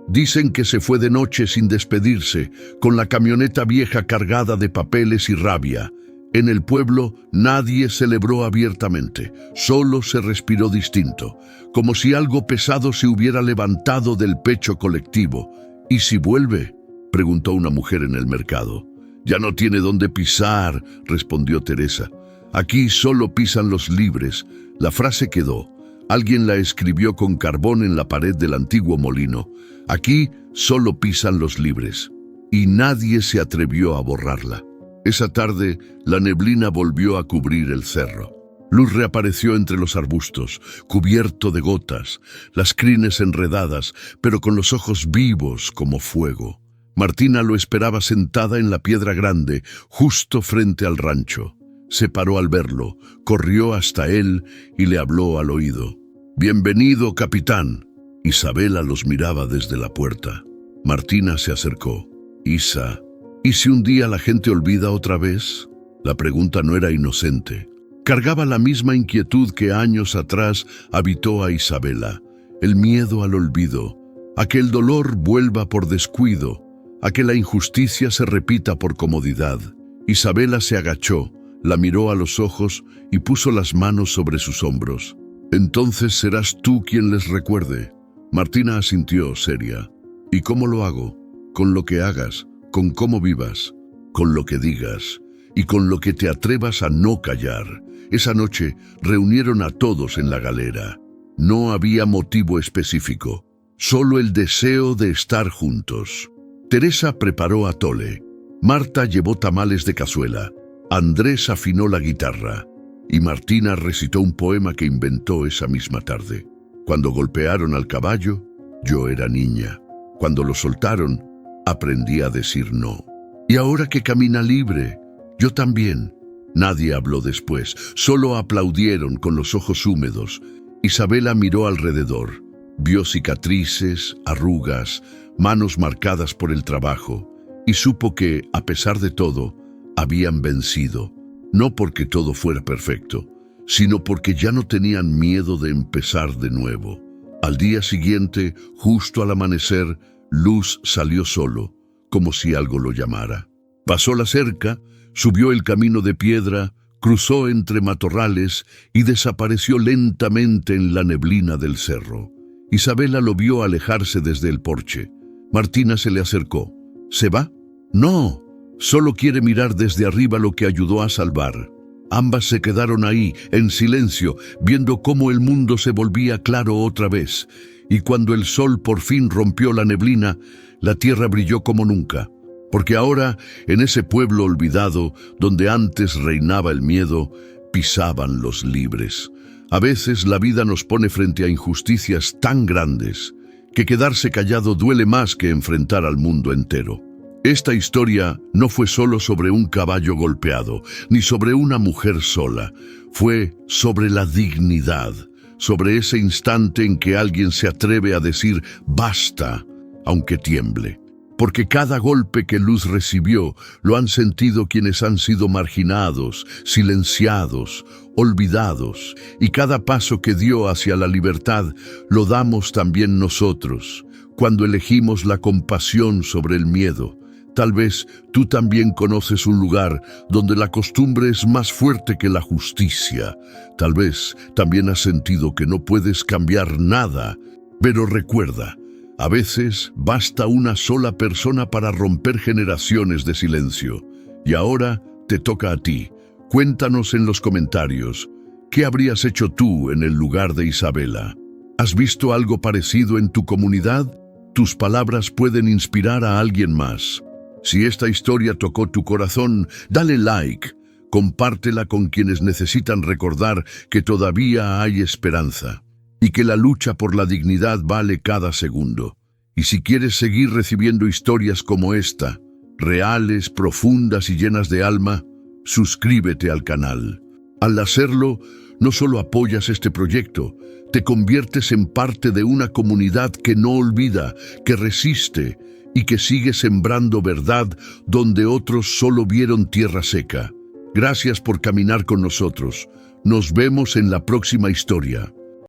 Dicen que se fue de noche sin despedirse, con la camioneta vieja cargada de papeles y rabia. En el pueblo nadie celebró abiertamente, solo se respiró distinto, como si algo pesado se hubiera levantado del pecho colectivo. «¿Y si vuelve?», preguntó una mujer en el mercado. «Ya no tiene dónde pisar», respondió Teresa. «Aquí solo pisan los libres». La frase quedó. Alguien la escribió con carbón en la pared del antiguo molino. «Aquí solo pisan los libres». Y nadie se atrevió a borrarla. Esa tarde, la neblina volvió a cubrir el cerro. Luz reapareció entre los arbustos, cubierto de gotas, las crines enredadas, pero con los ojos vivos como fuego. Martina lo esperaba sentada en la piedra grande, justo frente al rancho. Se paró al verlo, corrió hasta él y le habló al oído. «Bienvenido, capitán». Isabela los miraba desde la puerta. Martina se acercó. «Isa, ¿y si un día la gente olvida otra vez?». La pregunta no era inocente. Cargaba la misma inquietud que años atrás habitó a Isabela. El miedo al olvido, a que el dolor vuelva por descuido, a que la injusticia se repita por comodidad. Isabela se agachó, la miró a los ojos y puso las manos sobre sus hombros. «Entonces serás tú quien les recuerde». Martina asintió, seria. «¿Y cómo lo hago?». «Con lo que hagas, con cómo vivas, con lo que digas y con lo que te atrevas a no callar». Esa noche reunieron a todos en la galera. No había motivo específico, solo el deseo de estar juntos. Teresa preparó atole, Marta llevó tamales de cazuela, Andrés afinó la guitarra y Martina recitó un poema que inventó esa misma tarde. Cuando golpearon al caballo, yo era niña. Cuando lo soltaron, aprendí a decir no. Y ahora que camina libre, yo también. Nadie habló después, solo aplaudieron con los ojos húmedos. Isabela miró alrededor, vio cicatrices, arrugas, manos marcadas por el trabajo, y supo que, a pesar de todo, habían vencido, no porque todo fuera perfecto, sino porque ya no tenían miedo de empezar de nuevo. Al día siguiente, justo al amanecer, Luz salió solo, como si algo lo llamara. Pasó la cerca, subió el camino de piedra, cruzó entre matorrales y desapareció lentamente en la neblina del cerro. Isabela lo vio alejarse desde el porche. Martina se le acercó. ¿Se va? No, solo quiere mirar desde arriba lo que ayudó a salvar. Ambas se quedaron ahí, en silencio, viendo cómo el mundo se volvía claro otra vez. Y cuando el sol por fin rompió la neblina, la tierra brilló como nunca. Porque ahora, en ese pueblo olvidado, donde antes reinaba el miedo, pisaban los libres. A veces la vida nos pone frente a injusticias tan grandes que quedarse callado duele más que enfrentar al mundo entero. Esta historia no fue solo sobre un caballo golpeado, ni sobre una mujer sola. Fue sobre la dignidad, sobre ese instante en que alguien se atreve a decir «basta», aunque tiemble. Porque cada golpe que Luz recibió lo han sentido quienes han sido marginados, silenciados, olvidados, y cada paso que dio hacia la libertad lo damos también nosotros, cuando elegimos la compasión sobre el miedo. Tal vez tú también conoces un lugar donde la costumbre es más fuerte que la justicia. Tal vez también has sentido que no puedes cambiar nada, pero recuerda, a veces basta una sola persona para romper generaciones de silencio. Y ahora te toca a ti. Cuéntanos en los comentarios, ¿qué habrías hecho tú en el lugar de Isabela? ¿Has visto algo parecido en tu comunidad? Tus palabras pueden inspirar a alguien más. Si esta historia tocó tu corazón, dale like, compártela con quienes necesitan recordar que todavía hay esperanza y que la lucha por la dignidad vale cada segundo. Y si quieres seguir recibiendo historias como esta, reales, profundas y llenas de alma, suscríbete al canal. Al hacerlo, no solo apoyas este proyecto, te conviertes en parte de una comunidad que no olvida, que resiste y que sigue sembrando verdad donde otros solo vieron tierra seca. Gracias por caminar con nosotros. Nos vemos en la próxima historia.